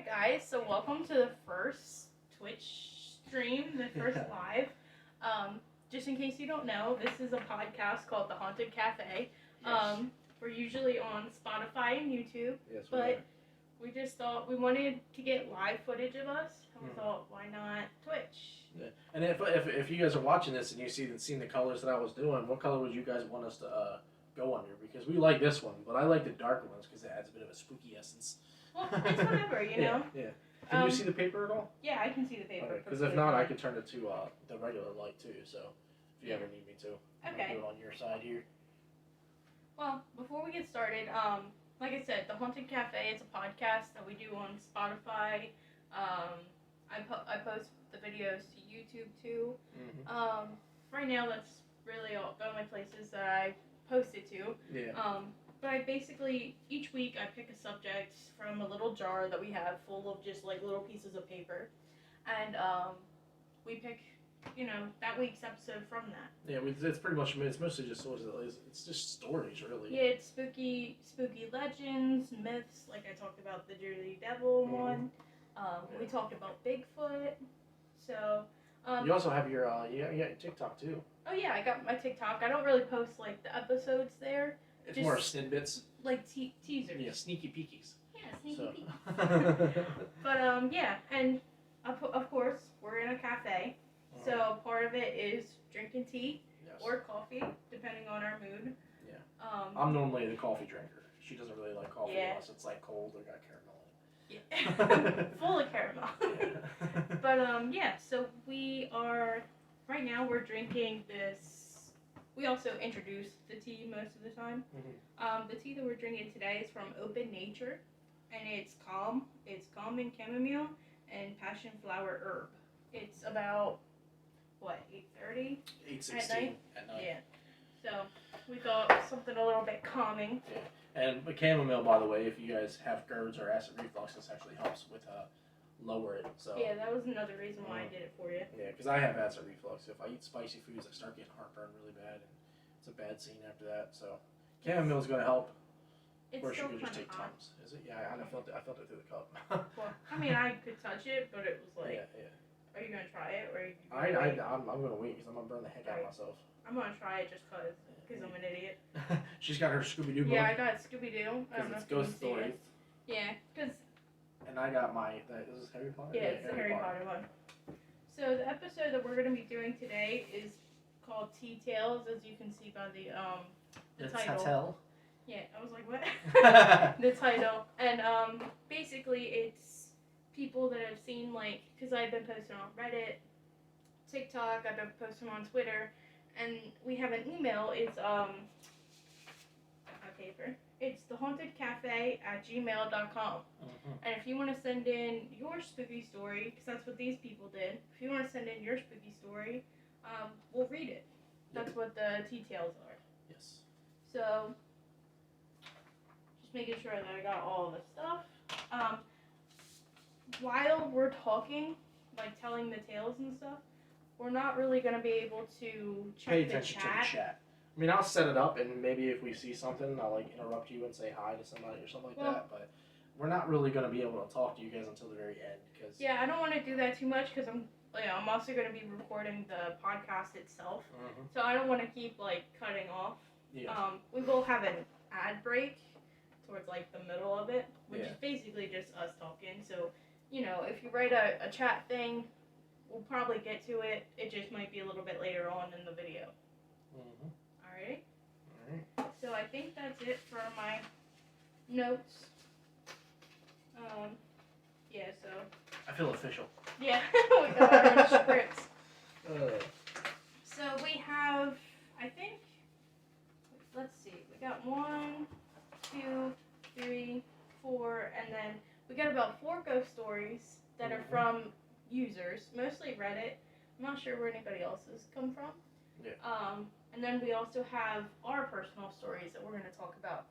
Alright guys, so welcome to the first Twitch stream, the first live. Just in case you don't know, this is a podcast called The Haunted Cafe. Yes. We're usually on Spotify and YouTube, Yes, but we just thought we wanted to get live footage of us, and we thought, why not Twitch? Yeah. And if you guys are watching this and you seen the colors that I was doing, what color would you guys want us to go under? Because we like this one, but I like the darker ones because it adds a bit of a spooky essence. Well, it's whatever, you know? Yeah. Can you see the paper at all? Yeah, I can see the paper. Because if not, I could turn it to the regular light too, so if you ever need me to. Okay. Do it on your side here. Well, before we get started, like I said, The Haunted Cafe is a podcast that we do on Spotify. I post the videos to YouTube too. Mm-hmm. Right now, that's really all the only places that I post it to. Yeah. But I basically, each week I pick a subject from a little jar that we have full of just like little pieces of paper. And we pick, that week's episode from that. Yeah, it's pretty much, it's mostly just, it's just stories, really. Yeah, it's spooky legends, myths, like I talked about the Jersey Devil one. We talked about Bigfoot. So, you also have your, you got your TikTok too. Oh yeah, I got my TikTok. I don't really post like the episodes there. It's just more snippets. Like teasers. Yeah, sneaky peekies. Yeah, sneaky peekies. But yeah, and of course we're in a cafe, so part of it is drinking tea or coffee, depending on our mood. Yeah. I'm normally the coffee drinker. She doesn't really like coffee unless it's like cold or got caramel in it. Yeah. Full of caramel. Yeah. But yeah, so we are right now we're drinking this. We also introduce the tea most of the time. Mm-hmm. The tea that we're drinking today is from Open Nature, and it's calm. It's calming chamomile and passion flower herb. It's about 8:30? 8:16 at night. Yeah. So we thought something a little bit calming. Yeah. And chamomile, by the way, if you guys have GERDs or acid reflux, this actually helps with lower it. So yeah, that was another reason why I did it for you. Yeah, because I have acid reflux. If I eat spicy foods, I start getting heartburn really bad, and it's a bad scene after that. So chamomile is going to help. It's or still should we just take hot. Tums? Is it? Yeah, I felt it. I felt it through the cup. Well, I mean, I could touch it, but it was like, yeah. Are you gonna try it, or are you I'm gonna wait because I'm gonna burn the heck out of myself. I'm gonna try it just cause I'm an idiot. She's got her Scooby Doo book. Yeah, I got Scooby Doo. I don't know it's if you ghost can see stories. it. Yeah, cause. And I got my. Is this Harry Potter? Yeah, it's the Harry Potter one. So the episode that we're gonna be doing today is called Tea Tales, as you can see by the title. Yeah, I was like, what? The title. And basically it's people that have seen, like, because I've been posting on Reddit, TikTok, I've been posting on Twitter, and we have an email. It's on paper. It's thehauntedcafe@gmail.com. And if you want to send in your spooky story, because that's what these people did, if you want to send in your spooky story, we'll read it. That's what the details are. Yes. So, just making sure that I got all the stuff. While we're talking, like telling the tales and stuff, we're not really going to be able to check Pay the attention chat. to the chat. I mean, I'll set it up, and maybe if we see something, I'll like interrupt you and say hi to somebody or something like that. But we're not really going to be able to talk to you guys until the very end, because yeah, I don't want to do that too much because I'm also going to be recording the podcast itself, so I don't want to keep like cutting off. Yeah. We will have an ad break towards like the middle of it, which is basically just us talking. So, if you write a chat thing, we'll probably get to it. It just might be a little bit later on in the video. Alright. So I think that's it for my notes. Yeah, so. I feel official. Yeah, we got our scripts. So we have, I think, let's see, we got 1, 2, 3, 4, and then we got about 4 ghost stories that are from users, mostly Reddit. I'm not sure where anybody else's come from. Yeah. And then we also have our personal stories that we're going to talk about.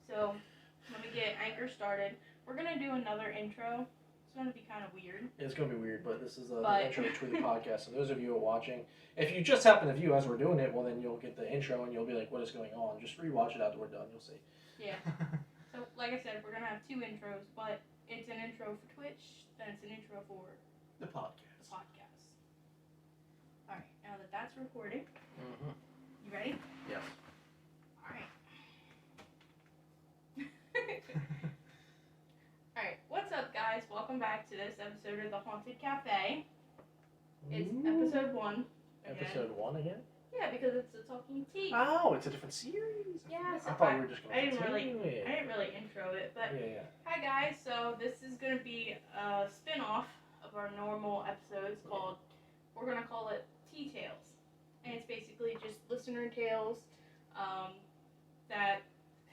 So, let me get Anchor started. We're going to do another intro. It's going to be kind of weird. It's going to be weird, but this is the intro to the podcast. And those of you who are watching, if you just happen to view as we're doing it, well, then you'll get the intro and you'll be like, what is going on? Just rewatch it after we're done. You'll see. Yeah. So, like I said, we're going to have 2 intros, but It's an intro for Twitch, then it's an intro for the podcast. Alright, now that that's recording, Mm-hmm. you ready? Yes. Alright. Alright, what's up, guys? Welcome back to this episode of The Haunted Cafe. It's episode 1. Again. Episode 1 again? Yeah, because it's a talking tea. Oh, it's a different series. Yeah, so I thought we were just going to I didn't really intro it, but yeah. Hi guys. So this is gonna be a spin-off of our normal episodes called. We're gonna call it Tea Tales, and it's basically just listener tales that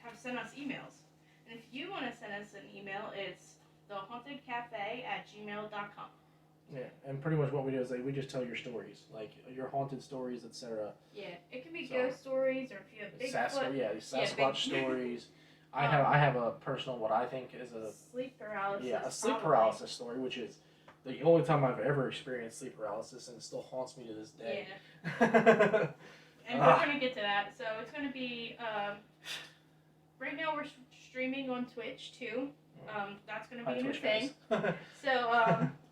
have sent us emails. And if you want to send us an email, it's thehauntedcafe@gmail.com. Yeah, and pretty much what we do is we just tell your stories, like your haunted stories, etc. Yeah, it can be ghost stories, or if you have Bigfoot. Sasquatch stories. I have a personal, what I think is a sleep paralysis. Yeah, a sleep paralysis story, which is the only time I've ever experienced sleep paralysis, and it still haunts me to this day. Yeah. And we're gonna get to that. So it's gonna be right now we're streaming on Twitch too. That's gonna be a new thing. So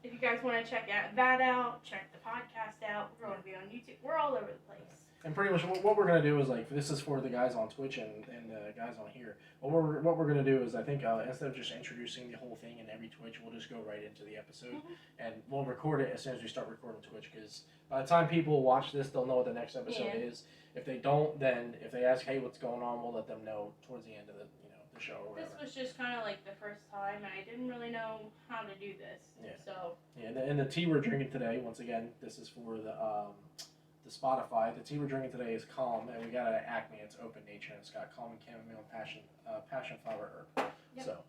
if you guys want to check that out, check the podcast out. We're going to be on YouTube. We're all over the place. And pretty much what we're going to do is, like, this is for the guys on Twitch and the guys on here. What we're going to do is, I think, instead of just introducing the whole thing in every Twitch, we'll just go right into the episode. Mm-hmm. And we'll record it as soon as we start recording Twitch, because by the time people watch this, they'll know what the next episode is. If they don't, then if they ask, hey, what's going on, we'll let them know towards the end of the show or whatever. This was just kind of like the first time, and I didn't really know how to do this. Yeah. So. Yeah, and the tea we're drinking today, once again, this is for the Spotify. The tea we're drinking today is Calm, and we got it at Acme. It's Open Nature, and it's got calm and chamomile and passion flower herb. Yep. So.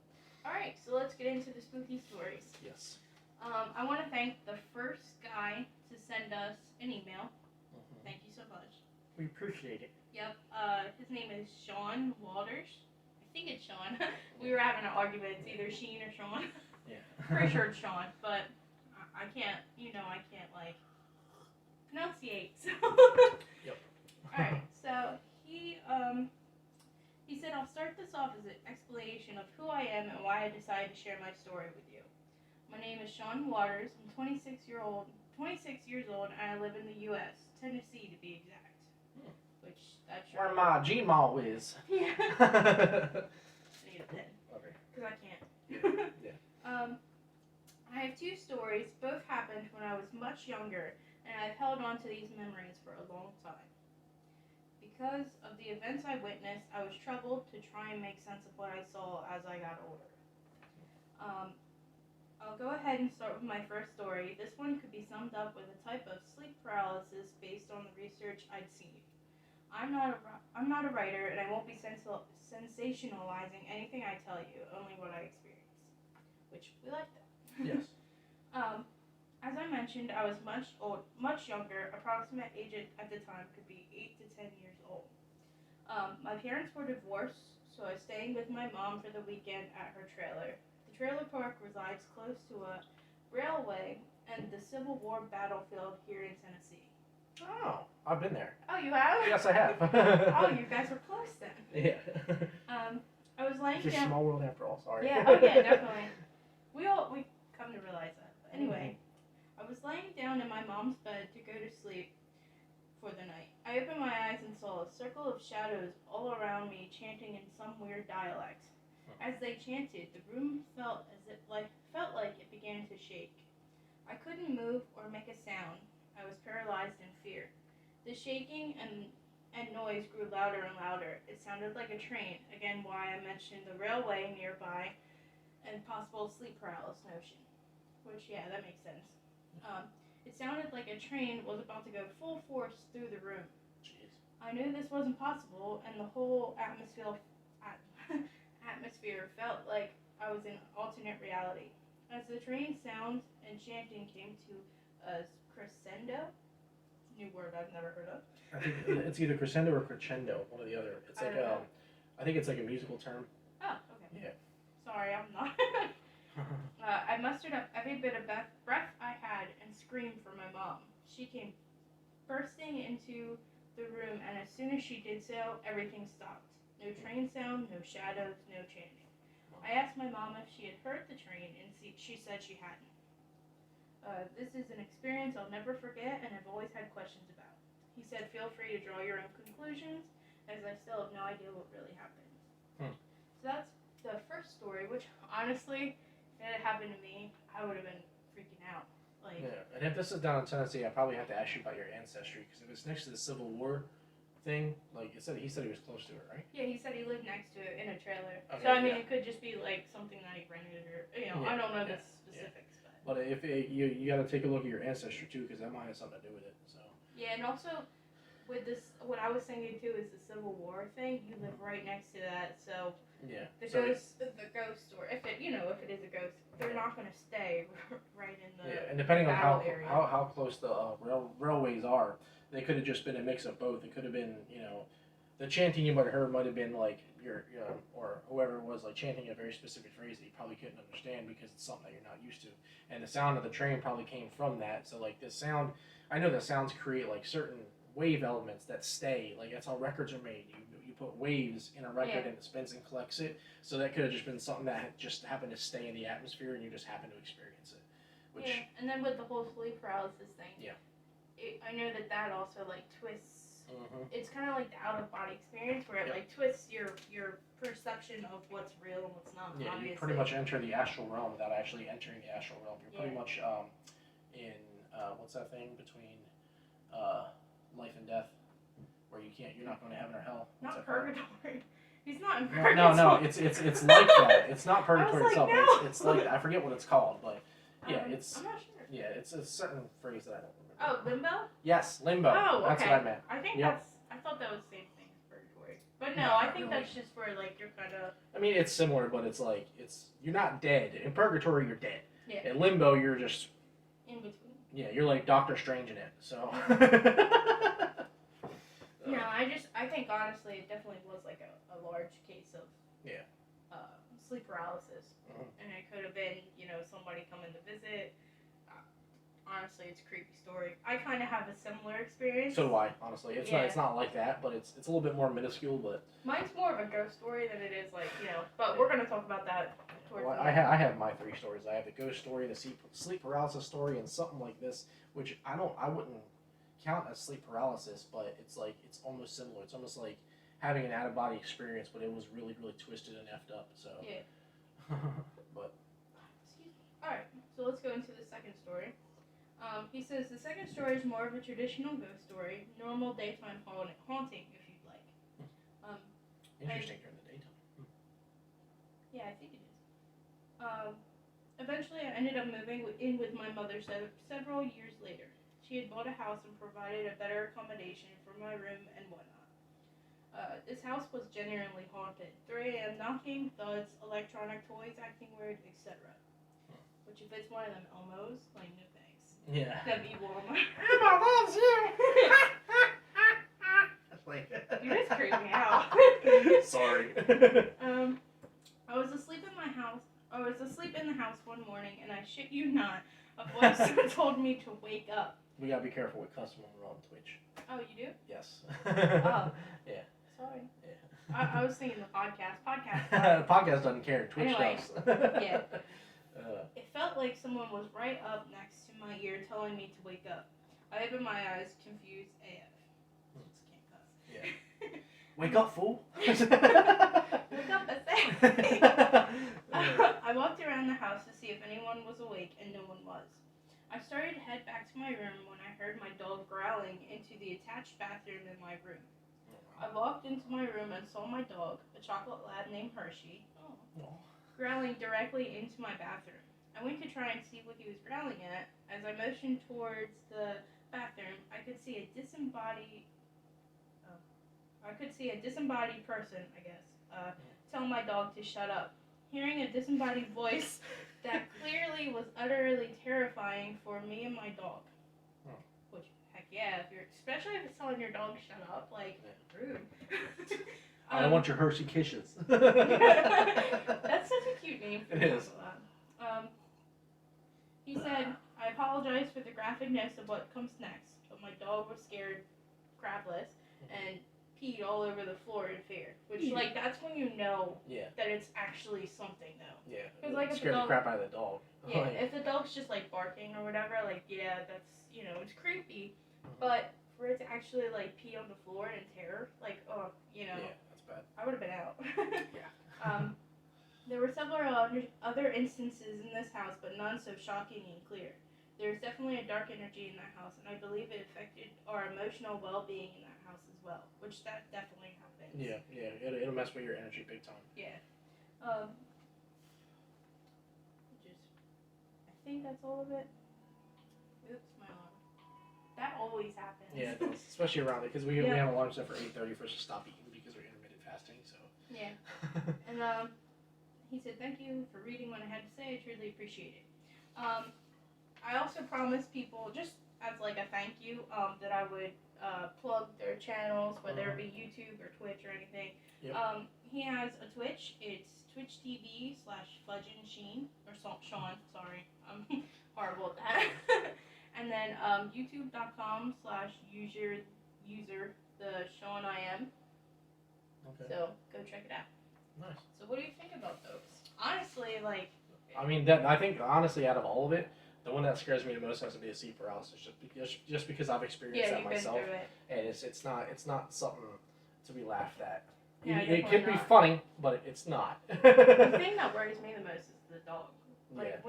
All right, so let's get into the spooky stories. Yes. I want to thank the first guy to send us an email. Mm-hmm. Thank you so much. We appreciate it. Yep. His name is Sean Walters. I think it's Sean. We were having an argument. It's either Sheen or Sean. Yeah. Pretty sure it's Sean, but I can't, like, pronunciate. So. Yep. Alright, so he said, I'll start this off as an explanation of who I am and why I decided to share my story with you. My name is Sean Waters. I'm 26 years old, and I live in the U.S., Tennessee to be exact. Which, that's where my Gmail is. Yeah. I need a pen. Okay. Because I can't. Yeah. I have 2 stories. Both happened when I was much younger, and I've held on to these memories for a long time. Because of the events I witnessed, I was troubled to try and make sense of what I saw as I got older. I'll go ahead and start with my first story. This one could be summed up with a type of sleep paralysis based on the research I'd seen. I'm not a writer, and I won't be sensationalizing anything I tell you, only what I experienced. Which, we like that. Yes. As I mentioned, I was much younger. Approximate age at the time could be 8 to 10 years old. My parents were divorced, so I was staying with my mom for the weekend at her trailer. The trailer park resides close to a railway and the Civil War battlefield here in Tennessee. Oh, I've been there. Oh, you have? Yes, I have. Oh, you guys were close then. Yeah. I was laying down. It's a small world after all. Sorry. Yeah. Oh, yeah, definitely. We come to realize that. But anyway, I was laying down in my mom's bed to go to sleep for the night. I opened my eyes and saw a circle of shadows all around me, chanting in some weird dialect. As they chanted, the room felt like it began to shake. I couldn't move or make a sound. I was paralyzed in fear. The shaking and noise grew louder and louder. It sounded like a train, again why I mentioned the railway nearby and possible sleep paralysis notion. Which, yeah, that makes sense. It sounded like a train was about to go full force through the room. Jeez. I knew this wasn't possible, and the whole atmosphere felt like I was in alternate reality. As the train sound and chanting came to a crescendo, new word I've never heard of. I think it's either crescendo or crescendo, one or the other. It's like I think it's like a musical term. Oh, okay. Yeah. Sorry, I'm not. I mustered up every bit of breath I had and screamed for my mom. She came bursting into the room, and as soon as she did so, everything stopped. No train sound, no shadows, no chanting. I asked my mom if she had heard the train, and she said she hadn't. This is an experience I'll never forget, and I've always had questions about. He said, feel free to draw your own conclusions, as I still have no idea what really happened. So that's the first story, which honestly, if it had happened to me, I would have been freaking out. Like, yeah, and if this is down in Tennessee, I probably have to ask you about your ancestry, because if it's next to the Civil War thing, like he said he was close to it, right? Yeah, he said he lived next to it in a trailer. Okay, so I mean, it could just be like something that he rented, or I don't know the specifics, but if you got to take a look at your ancestry too, because that might have something to do with it. So yeah, and also with this, what I was thinking too is the Civil War thing. You live right next to that, so yeah, the ghost, or if it is a ghost, they're not gonna stay right in the and depending on how area. how close the railways are, they could have just been a mix of both. It could have been the chanting you might have heard might have been like your or whoever it was like chanting a very specific phrase that you probably couldn't understand because it's something that you're not used to, and the sound of the train probably came from that. So like the sound, I know that sounds create like certain wave elements that stay. Like that's how records are made. You put waves in a record and it spins and collects it. So that could have just been something that just happened to stay in the atmosphere and you just happened to experience it. Which, and then with the whole sleep paralysis thing. Yeah. I know that also like twists. Mm-hmm. It's kind of like the out of body experience where it like twists your perception of what's real and what's not. Yeah, obviously. you pretty much enter the astral realm without actually entering the astral realm. You're pretty much in what's that thing between life and death, where you're not going to heaven or hell. Not purgatory. He's not in purgatory. No, it's like that. It's not purgatory like, itself. no. It's like I forget what it's called, but yeah, it's I'm not sure. Yeah, it's a certain phrase that I don't remember. Oh, limbo? Yes, limbo. Oh, okay. That's what I meant. I think I thought that was the same thing as purgatory. But no, I think that's just where like you're kind of. I mean, it's similar, but it's like you're not dead. In purgatory, you're dead. Yeah. In limbo, you're just in between. Yeah, you're like Doctor Strange in it. So. No, I think honestly, it definitely was like a large case of. Yeah. Sleep paralysis, and it could have been somebody coming to visit. Honestly, it's a creepy story. I kind of have a similar experience. So do I. Honestly, it's not like that, but it's a little bit more minuscule. But mine's more of a ghost story than it is like But we're gonna talk about that. I have my 3 stories. I have the ghost story, the sleep paralysis story, and something like this, which I wouldn't count as sleep paralysis, but it's almost similar. It's almost like having an out of body experience, but it was really really twisted and effed up. So. Yeah. But. Excuse me. All right, so let's go into the second story. He says the second story is more of a traditional ghost story, normal daytime haunting, if you'd like. Interesting during the daytime. Yeah, I think it is. Eventually, I ended up moving in with my mother several years later. She had bought a house and provided a better accommodation for my room and whatnot. This house was genuinely haunted. 3 a.m. knocking, thuds, electronic toys acting weird, etc. Which if it's one of them Elmos, like no thanks. Yeah. That'd be warmer. My mom's here. You just creeped me out. Sorry. I was asleep in the house one morning, and I shit you not, a voice told me to wake up. We gotta be careful with cussing when we're on Twitch. Oh, you do? Yes. Oh. Yeah. Sorry. Yeah. I was thinking the podcast. Podcast doesn't care. Twitch does. Yeah. It felt like someone was right up next to my ear telling me to wake up. I opened my eyes, confused AF. Just can't cuss. Yeah. Wake up, fool! Wake up, I I walked around the house to see if anyone was awake, and no one was. I started to head back to my room when I heard my dog growling into the attached bathroom in my room. I walked into my room and saw my dog, a chocolate lab named Hershey, growling directly into my bathroom. I went to try and see what he was growling at. As I motioned towards the bathroom, I could see a disembodied person, I guess, tell my dog to shut up. Hearing a disembodied voice that clearly was utterly terrifying for me and my dog. Which, heck yeah, especially if it's telling your dog shut up, like, rude. I don't want your Hershey Kisses. That's such a cute name. It is. He said, I apologize for the graphicness of what comes next, but my dog was scared crapless and peed all over the floor in fear. Which, like, that's when you know that it's actually something, though. Yeah. Because, like, it scared the crap out of the dog. Yeah, if the dog's just, like, barking or whatever, like, yeah, that's, you know, it's creepy. But for it to actually, like, pee on the floor in terror, like, oh, you know. Yeah, that's bad. I would have been out. Yeah. There were several other instances in this house, but none so shocking and clear. There's definitely a dark energy in that house, and I believe it affected our emotional well-being in that house as well, which that definitely happens. Yeah, it'll mess with your energy big time. Yeah. I think that's all of it. Oops, my alarm. That always happens. Yeah, it does, especially around it, because we have alarm set for 8:30 for us to stop eating because we're intermittent fasting. So. Yeah. And he said, "Thank you for reading what I had to say. I truly appreciate it." I also promised people, just as like a thank you, that I would plug their channels, whether it be YouTube or Twitch or anything. Yep. He has a Twitch. It's Twitch TV/FudgeandSheen or Sean. Sorry, I'm horrible at that. And then YouTube.com/user the Sean I am. Okay. So go check it out. Nice. So what do you think about those? Honestly, like. I mean, I think honestly, out of all of it, the one that scares me the most has to be a sleep paralysis, just because I've experienced that myself, been through it. And it's not something to be lauged at. Yeah, it could be funny, but it's not. The thing that worries me the most is the dog. Like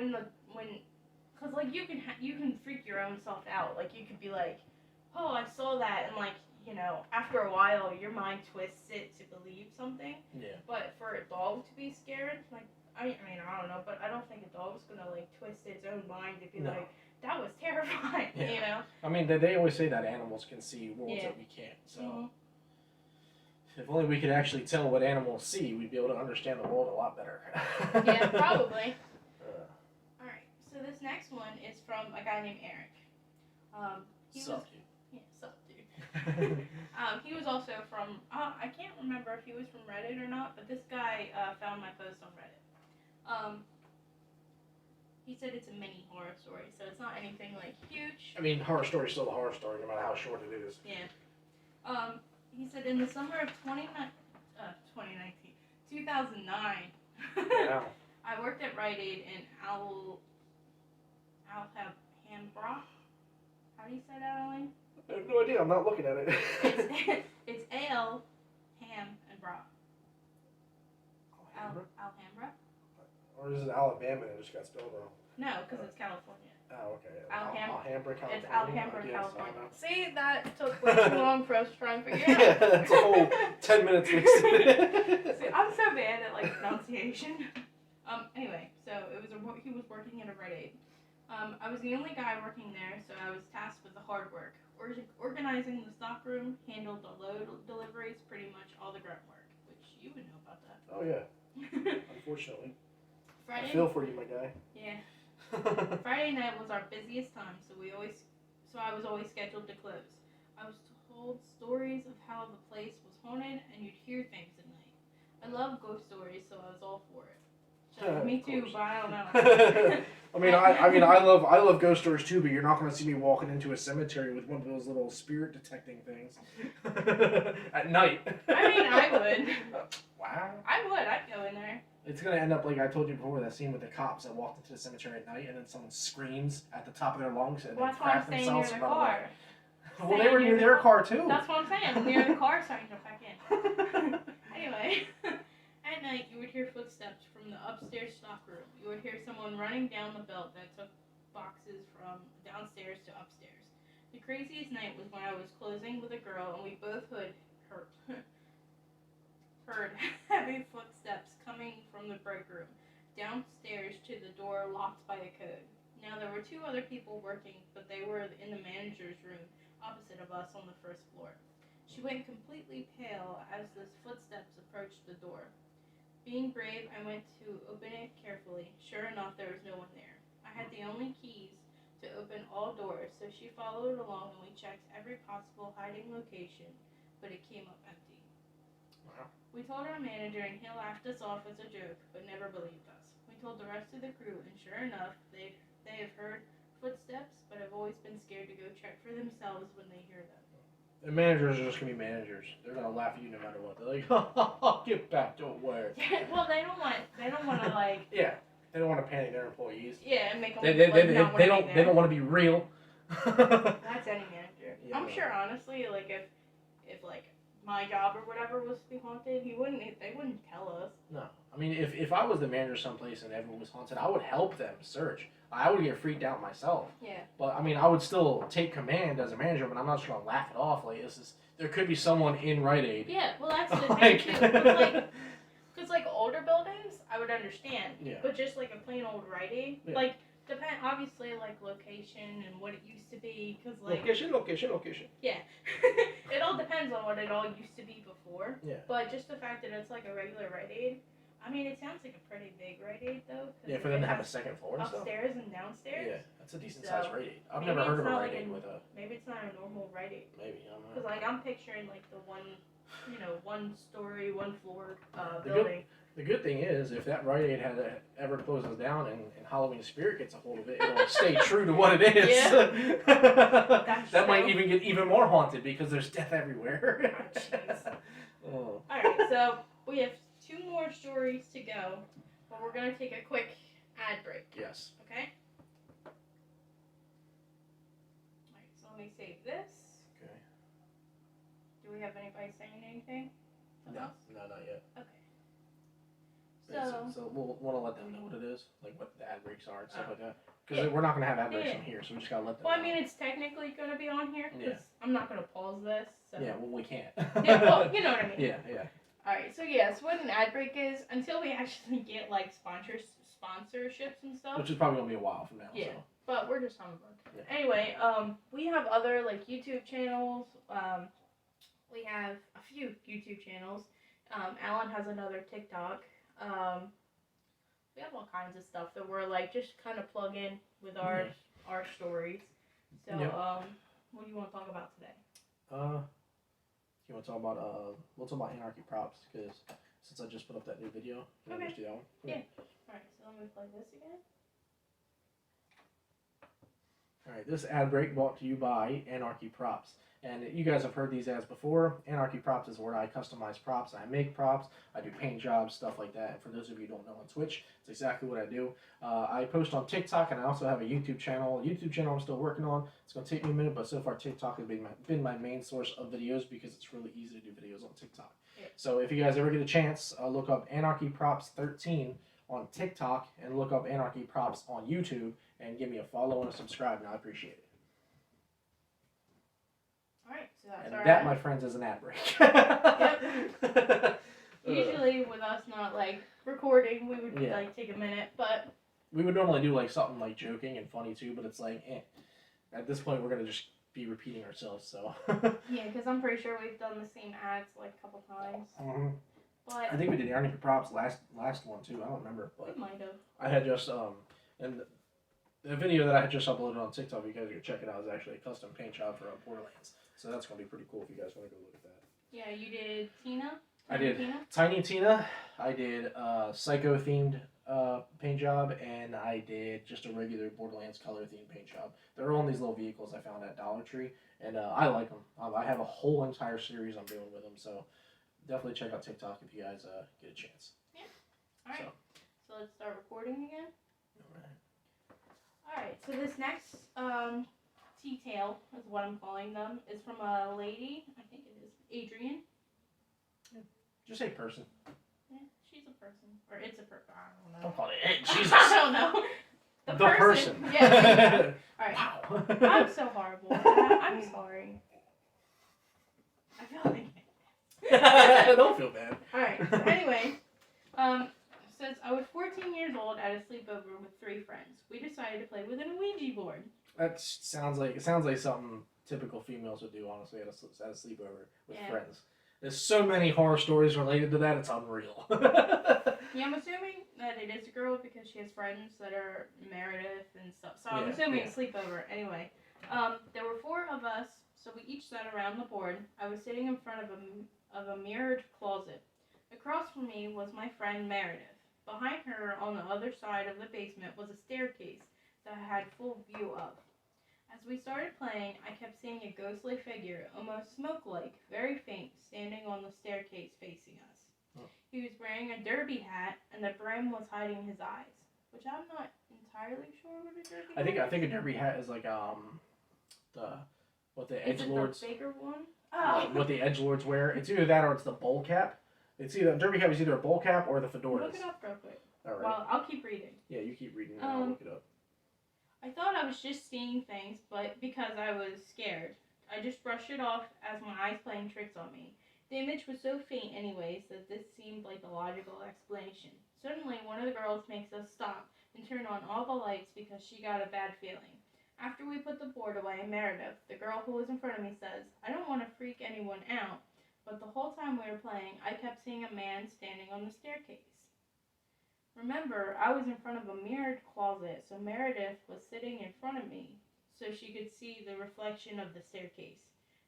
cause like you can freak your own self out. Like you could be like, oh, I saw that, and like, you know, after a while your mind twists it to believe something. Yeah. But for a dog to be scared, like. I mean, I don't know, but I don't think a dog's gonna like twist its own mind to be like, that was terrifying, you know? I mean, they always say that animals can see worlds that we can't, so if only we could actually tell what animals see, we'd be able to understand the world a lot better. Yeah, probably. Alright, so this next one is from a guy named Eric. Sup, dude. Yeah, sup, dude. He was also from, I can't remember if he was from Reddit or not, but this guy found my post on Reddit. He said it's a mini horror story, so it's not anything like huge. I mean, horror story's still a horror story, no matter how short it is. Yeah. He said in the summer of 2009. Wow. I worked at Rite Aid in Alhambra. How do you say that, Elaine? I have no idea. I'm not looking at it. It's A-L, Ham, and Bra. Alhambra? Or is it Alabama and it just got spelled wrong? No, because it's California. Oh, okay. Alhambra, California. It's Alhambra, California. See, that took way too long for us to try and figure out. Yeah, that's a whole 10 minutes wasted. See, I'm so bad at like pronunciation. Anyway, so he was working at a Rite Aid. I was the only guy working there, so I was tasked with the hard work. Organizing the stock room, handled the load deliveries, pretty much all the grunt work, which you would know about that. Oh yeah. Unfortunately. Friday, I feel for you, my guy. Yeah. Friday night was our busiest time, so I was always scheduled to close. I was told stories of how the place was haunted, and you'd hear things at night. I love ghost stories, so I was all for it. So, me too, but I don't know. I love ghost stories too, but you're not going to see me walking into a cemetery with one of those little spirit detecting things at night. I mean, I would. Wow. I would. I'd go in there. It's going to end up like I told you before, that scene with the cops that walked into the cemetery at night and then someone screams at the top of their lungs and well, they crap themselves. Near the car. Well, they were near their car too. That's what I'm saying. Near the car, so I can jump back in. Anyway, at night you would hear footsteps from the upstairs stock room. You would hear someone running down the belt that took boxes from downstairs to upstairs. The craziest night was when I was closing with a girl and we both heard heavy footsteps coming from the break room downstairs to the door locked by a code. Now there were two other people working, but they were in the manager's room opposite of us on the first floor. She went completely pale as the footsteps approached the door. Being brave, I went to open it carefully. Sure enough, there was no one there. I had the only keys to open all doors, so she followed along and we checked every possible hiding location, but it came up empty. Wow. We told our manager and he laughed us off as a joke, but never believed us. We told the rest of the crew, and sure enough, they have heard footsteps, but have always been scared to go check for themselves when they hear them. And managers are just gonna be managers. They're gonna laugh at you no matter what. They're like, "Oh, get back to work." Well, they don't want to like. Yeah, they don't want to panic their employees. Yeah, and make them. They don't want to be real. That's any manager. Yeah. I'm sure, honestly, like if like my job or whatever was to be haunted, they wouldn't tell us. No, I mean, if I was the manager someplace and everyone was haunted, I would help them search. I would get freaked out myself. Yeah. But I mean, I would still take command as a manager, but I'm not just gonna laugh it off. Like there could be someone in Rite Aid. Yeah, well, that's the thing too. Because like older buildings, I would understand. Yeah. But just like a plain old Rite Aid, like obviously like location and what it used to be, because like location. Yeah. It all depends on what it all used to be before. Yeah. But just the fact that it's like a regular Rite Aid. I mean, it sounds like a pretty big Rite Aid, though. Yeah, for them to have a second floor and stuff. Upstairs and downstairs. Yeah, that's a decent sized Rite Aid. I've never heard of a Rite Aid with a. Maybe it's not a normal Rite Aid. Maybe, I don't know. Because, like, I'm picturing, like, the one story, one floor building. The good thing is, if that Rite Aid ever closes down and Halloween Spirit gets a hold of it, it'll stay true to what it is. Yeah. That might even get even more haunted because there's death everywhere. Oh. Alright, so we have 2 more stories to go, but we're going to take a quick ad break. Yes. Okay? Alright, so let me save this. Okay. Do we have anybody saying anything? No, not yet. Okay. So we'll want to let them know what it is, like what the ad breaks are and stuff like that. Because we're not going to have ad breaks from here, so we just got to let them know. Well, I mean, it's technically going to be on here, because I'm not going to pause this. So. Yeah, well, we can't. Yeah, well, you know what I mean. Yeah. Alright, so yeah, so what an ad break is, until we actually get, like, sponsorships and stuff. Which is probably going to be a while from now. Yeah, so. but we're just having fun. Yeah. Anyway, we have other, like, YouTube channels. We have a few YouTube channels. Alan has another TikTok. We have all kinds of stuff that we're, like, just kind of plug in with our stories. So, what do you want to talk about today? You want to talk about, we'll talk about Anarchy Props, because since I just put up that new video, can we just do that one? Yeah. Alright, so let me play this again. Alright, this ad break brought to you by Anarchy Props. And you guys have heard these ads before. Anarchy Props is where I customize props. I make props. I do paint jobs, stuff like that. And for those of you who don't know on Twitch, it's exactly what I do. I post on TikTok, and I also have a YouTube channel. YouTube channel I'm still working on. It's going to take me a minute, but so far TikTok has been my main source of videos because it's really easy to do videos on TikTok. Yeah. So if you guys ever get a chance, look up Anarchy Props 13 on TikTok and look up Anarchy Props on YouTube and give me a follow and a subscribe, and I appreciate it. Alright, so that's and that, my friends, is an ad break. Yep. Usually with us not, like, recording, we would, like, take a minute, but... We would normally do, like, something, like, joking and funny, too, but it's like, At this point, we're going to just be repeating ourselves, so... Yeah, because I'm pretty sure we've done the same ads, like, a couple times. Mm-hmm. But... I think we did Anarchy Props last one, too. I don't remember, but... We might have. I had just, and the video that I had just uploaded on TikTok, you guys can check it out, is actually a custom paint job for Borderlands. So that's going to be pretty cool if you guys want to go look at that. Yeah, you did Tina? I did Tiny Tina. I did Psycho-themed paint job, and I did just a regular Borderlands color-themed paint job. They're all in these little vehicles I found at Dollar Tree, and I like them. I have a whole entire series I'm doing with them, so definitely check out TikTok if you guys get a chance. Yeah. Alright, so let's start recording again. Alright, so this next T-tale is what I'm calling them, is from a lady, I think it is, Adrian. Yeah. Just say person. Yeah, she's a person. Or it's a person. I don't know. Don't call it Jesus. I don't know. The person. Yeah. Alright. Wow. I'm so horrible. I'm sorry. I feel like Don't feel bad. Alright, so anyway, since I was 14 years old at a sleepover with 3 friends, we decided to play with an Ouija board. That sounds like something typical females would do, honestly, at a sleepover with friends. There's so many horror stories related to that, it's unreal. Yeah, I'm assuming that it is a girl because she has friends that are Meredith and stuff. So I'm assuming a sleepover. Anyway, there were 4 of us, so we each sat around the board. I was sitting in front of a mirrored closet. Across from me was my friend Meredith. Behind her, on the other side of the basement, was a staircase that I had full view of. As we started playing, I kept seeing a ghostly figure, almost smoke-like, very faint, standing on the staircase facing us. Oh. He was wearing a derby hat, and the brim was hiding his eyes, which I'm not entirely sure what a derby hat is. I think a derby hat is like what the edgelords. Is it the bigger one? Oh. What the edgelords wear. It's either that or it's the bowl cap. It's either derby hat is either a bowl cap or the fedoras. Look it up real quick. All right. Well, I'll keep reading. Yeah, you keep reading and I'll look it up. I thought I was just seeing things, but because I was scared, I just brushed it off as my eyes playing tricks on me. The image was so faint anyways that this seemed like a logical explanation. Suddenly, one of the girls makes us stop and turn on all the lights because she got a bad feeling. After we put the board away, Meredith, the girl who was in front of me, says, "I don't want to freak anyone out, but the whole time we were playing, I kept seeing a man standing on the staircase." Remember, I was in front of a mirrored closet, so Meredith was sitting in front of me, so she could see the reflection of the staircase.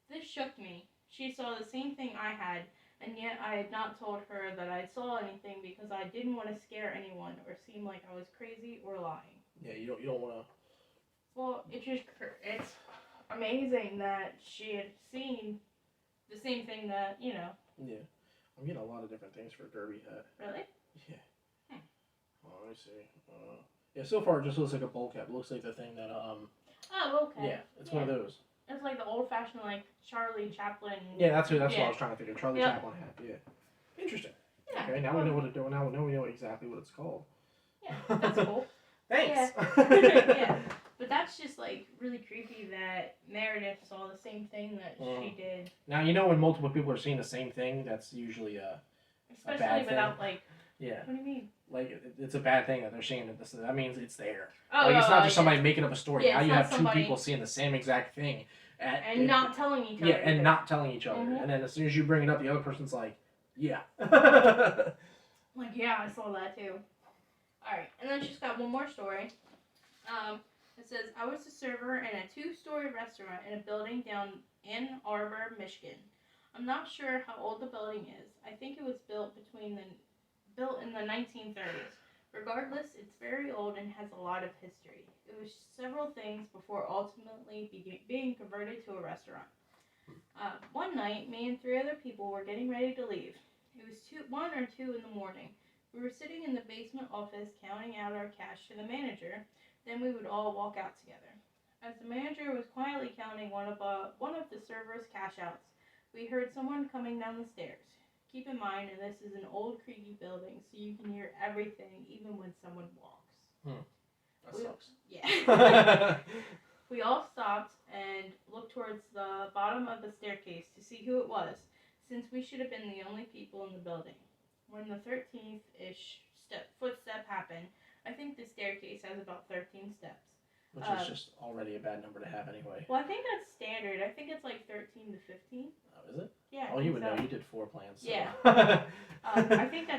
This shook me. She saw the same thing I had, and yet I had not told her that I saw anything because I didn't want to scare anyone or seem like I was crazy or lying. Yeah, you don't want to. Well, it's amazing that she had seen the same thing that, Yeah, I'm getting a lot of different things for a derby hat. Really? Yeah. Oh, let me see. Yeah, so far it just looks like a bowl cap. It looks like the thing that Oh, okay. Yeah, it's one of those. It's like the old-fashioned, like, Charlie Chaplin. Yeah, that's what I was trying to think of. Charlie Chaplin hat. Yeah. Interesting. Yeah. Okay, now we know what to do. Now we know exactly what it's called. Yeah, that's cool. Thanks. Yeah. But that's just, like, really creepy that Meredith saw the same thing that she did. Now, when multiple people are seeing the same thing, that's usually a bad without, thing. like... Yeah. What do you mean? Like, it's a bad thing that they're seeing it. That means it's there. Oh, like, it's not just somebody making up a story. Yeah, now you have two people seeing the same exact thing. And not telling each other. Yeah, and not telling each other. Mm-hmm. And then as soon as you bring it up, the other person's like, yeah. Like, yeah, I saw that too. Alright, and then she's got one more story. It says, I was a server in a 2-story restaurant in a building down in Ann Arbor, Michigan. I'm not sure how old the building is. I think it was built in the 1930s. Regardless, it's very old and has a lot of history. It was several things before ultimately being converted to a restaurant. One night, me and 3 other people were getting ready to leave. It was 1 or 2 in the morning. We were sitting in the basement office counting out our cash to the manager. Then we would all walk out together. As the manager was quietly counting one of the servers' cash outs, we heard someone coming down the stairs. Keep in mind, this is an old, creaky building, so you can hear everything, even when someone walks. That sucks. Yeah. We all stopped and looked towards the bottom of the staircase to see who it was, since we should have been the only people in the building. When the 13th-ish footstep happened, I think the staircase has about 13 steps. Which is just already a bad number to have anyway. Well, I think that's standard. I think it's like 13 to 15. Oh, is it? Yeah. Oh, you would know. You did 4 plans. So. Yeah. I think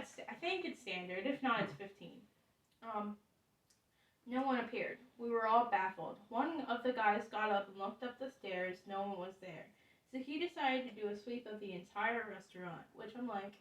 it's standard. If not, it's 15. No one appeared. We were all baffled. One of the guys got up and looked up the stairs. No one was there. So he decided to do a sweep of the entire restaurant, which I'm like,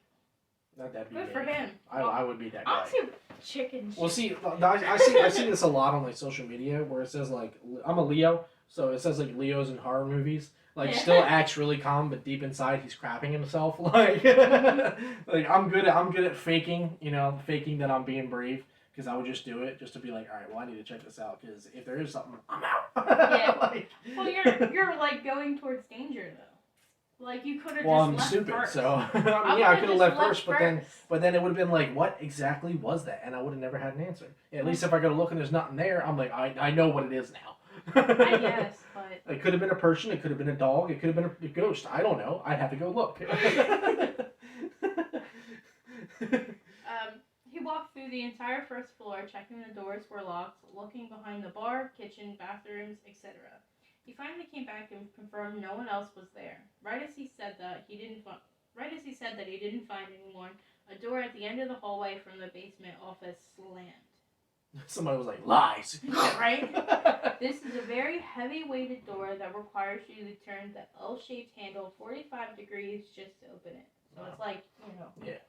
good for him. I would be that guy. I'm too chicken. Well, see, I see this a lot on like social media where it says like I'm a Leo, so it says like Leos in horror movies. Like still acts really calm, but deep inside he's crapping himself. Like, like I'm good at faking, faking that I'm being brave because I would just do it just to be like, all right, well I need to check this out because if there is something, I'm out. Yeah. Well, you're like going towards danger though. Like you could have. Well, I'm stupid, first. so I could have left first, but then it would have been like, what exactly was that? And I would have never had an answer. Yeah, at least if I go to look and there's nothing there, I'm like, I know what it is now. I guess, but it could have been a person, it could have been a dog, it could have been a ghost. I don't know. I'd have to go look. He walked through the entire first floor, checking the doors were locked, looking behind the bar, kitchen, bathrooms, etc. He finally came back and confirmed no one else was there. Right as he said that he didn't find anyone, a door at the end of the hallway from the basement office slammed. Somebody was like, lies. Right? This is a very heavy-weighted door that requires you to turn the L-shaped handle 45 degrees just to open it. So it's like, Yeah.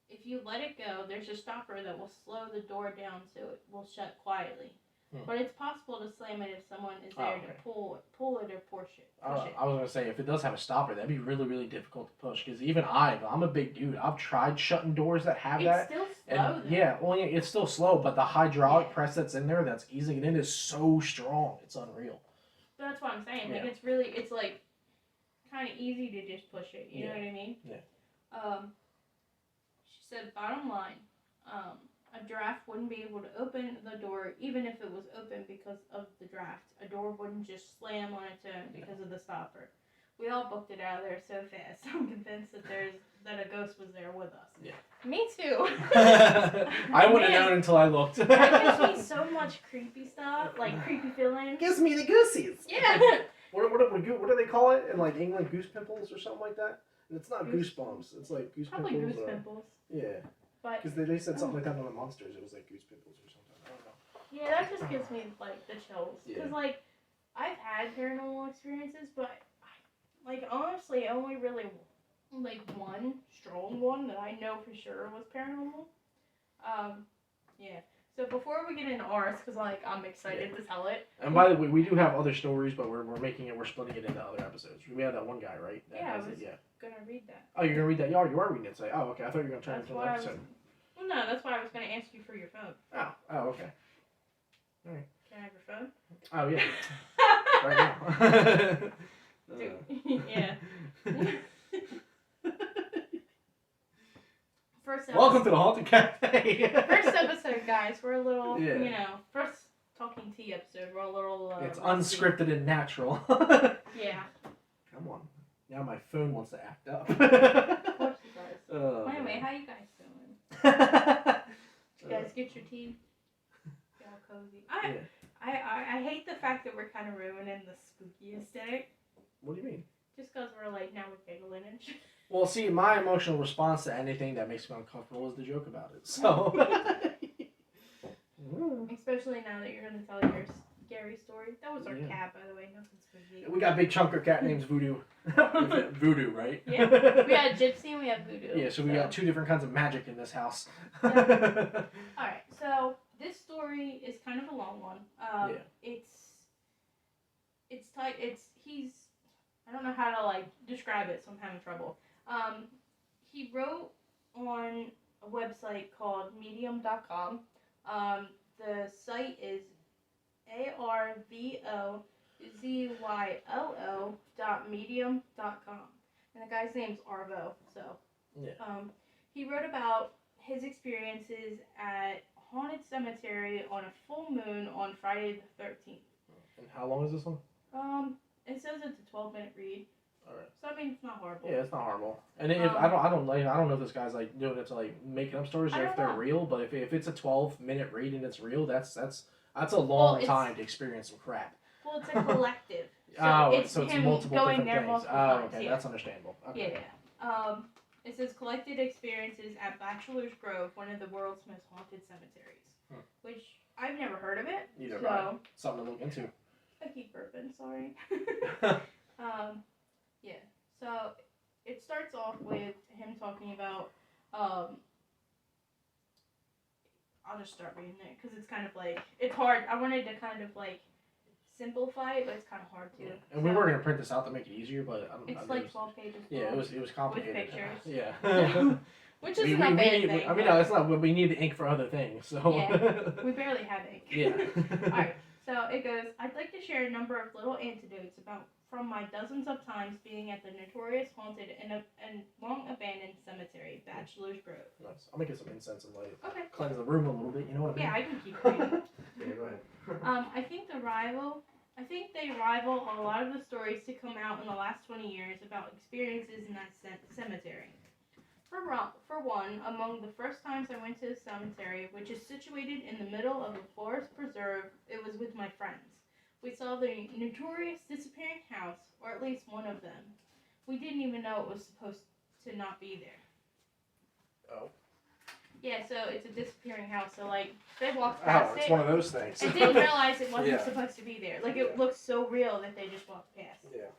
If you let it go, there's a stopper that will slow the door down so it will shut quietly. But it's possible to slam it if someone is there to pull it or push it. I was gonna say if it does have a stopper, that'd be really, really difficult to push. Because even I'm a big dude. I've tried shutting doors that have that. It's still slow. Yeah, well, it's still slow, but the hydraulic press that's in there, that's easing it in, is so strong. It's unreal. But that's what I'm saying. Like it's like kind of easy to just push it. You know what I mean? Yeah. She said, bottom line, a draft wouldn't be able to open the door even if it was open because of the draft. A door wouldn't just slam on its own because of the stopper. We all booked it out of there so fast. I'm convinced that a ghost was there with us. Yeah. Me too. I wouldn't have known until I looked. That gives me so much creepy stuff, like creepy feelings. Gives me the goosies. Yeah. What do they call it in like England? Goose pimples or something like that? And it's not goosebumps. It's like goose probably pimples. Probably goose pimples. Yeah. Because they said something like that on the Monsters. It was like goose pimples or something. I don't know. Yeah, that just gives me like the chills. Because like I've had paranormal experiences, but like honestly, only really like one strong one that I know for sure was paranormal. Yeah. So before we get into ours, because like I'm excited to tell it. And by the way, we do have other stories, but we're splitting it into other episodes. We have that one guy, right? That I was gonna read that. Oh, you're gonna read that? You are reading it today. Oh, okay. I thought you were gonna turn it into an episode. Well, no, that's why I was gonna ask you for your phone. Oh, okay. All right. Can I have your phone? Oh yeah. Right now. Yeah. First episode. Welcome to the Haunted Cafe. First episode, guys. We're a little, first Talking Tea episode. We're a little. It's unscripted and natural. Yeah. Come on. Now my phone wants to act up. Of course it does. Anyway, how you guys doing? You guys get your tea? Get all cozy. I hate the fact that we're kind of ruining the spooky aesthetic. What do you mean? Just because we're like, now we're giggling and shit. Well, see, my emotional response to anything that makes me uncomfortable is to joke about it. So. Especially now that you're going to tell your scary story. That was our cat, by the way. Nothing spooky. We got a big chunker cat named Voodoo. Voodoo, right? Yeah. We got Gypsy and we have Voodoo. Yeah, so we got two different kinds of magic in this house. Alright, so this story is kind of a long one. I don't know how to like describe it, so I'm having trouble. He wrote on a website called medium.com. The site is arvozylo.medium.com. And the guy's name's Arvo, so. Yeah. He wrote about his experiences at Haunted Cemetery on a full moon on Friday the 13th. And how long is this one? It says it's a 12-minute read. Alright. So I mean, it's not horrible. Yeah, it's not horrible. And if I don't know if this guy's like doing it to like making up stories or if they're real. But if it's a 12-minute read and it's real, that's a long time to experience some crap. Well, it's a collective. So it's multiple going different there things. multiple times. Okay, Yeah. that's understandable. Okay. Yeah. It says collected experiences at Bachelor's Grove, one of the world's most haunted cemeteries. Which I've never heard of it. Neither have I. Something to look into. I keep burping, sorry. Yeah. So it starts off with him talking about. I'll just start reading it because it's kind of like it's hard. I wanted to kind of like simplify it, but it's kind of hard to. Yeah. And we were gonna print this out to make it easier, but it's like 12 pages. Yeah, it was complicated. With pictures. Yeah. Which isn't a bad thing. I mean, no, it's not. We need the ink for other things. So. Yeah. We barely have ink. Yeah. All right. So it goes. I'd like to share a number of little anecdotes from my dozens of times being at the notorious haunted and long abandoned cemetery, Bachelor's Grove. Nice. I'll make it some incense and light. Okay. Cleanse the room a little bit. You know what I mean? Yeah, I can keep reading. Yeah, go ahead. I think they rival a lot of the stories to come out in the last 20 years about experiences in that cemetery. For one, among the first times I went to the cemetery, which is situated in the middle of a forest preserve, it was with my friends. We saw the notorious disappearing house, or at least one of them. We didn't even know it was supposed to not be there. Oh. Yeah, so it's a disappearing house, so like, they walked past it. Oh, it's one of those things. And didn't realize it wasn't supposed to be there. Like, it looked so real that they just walked past. Yeah.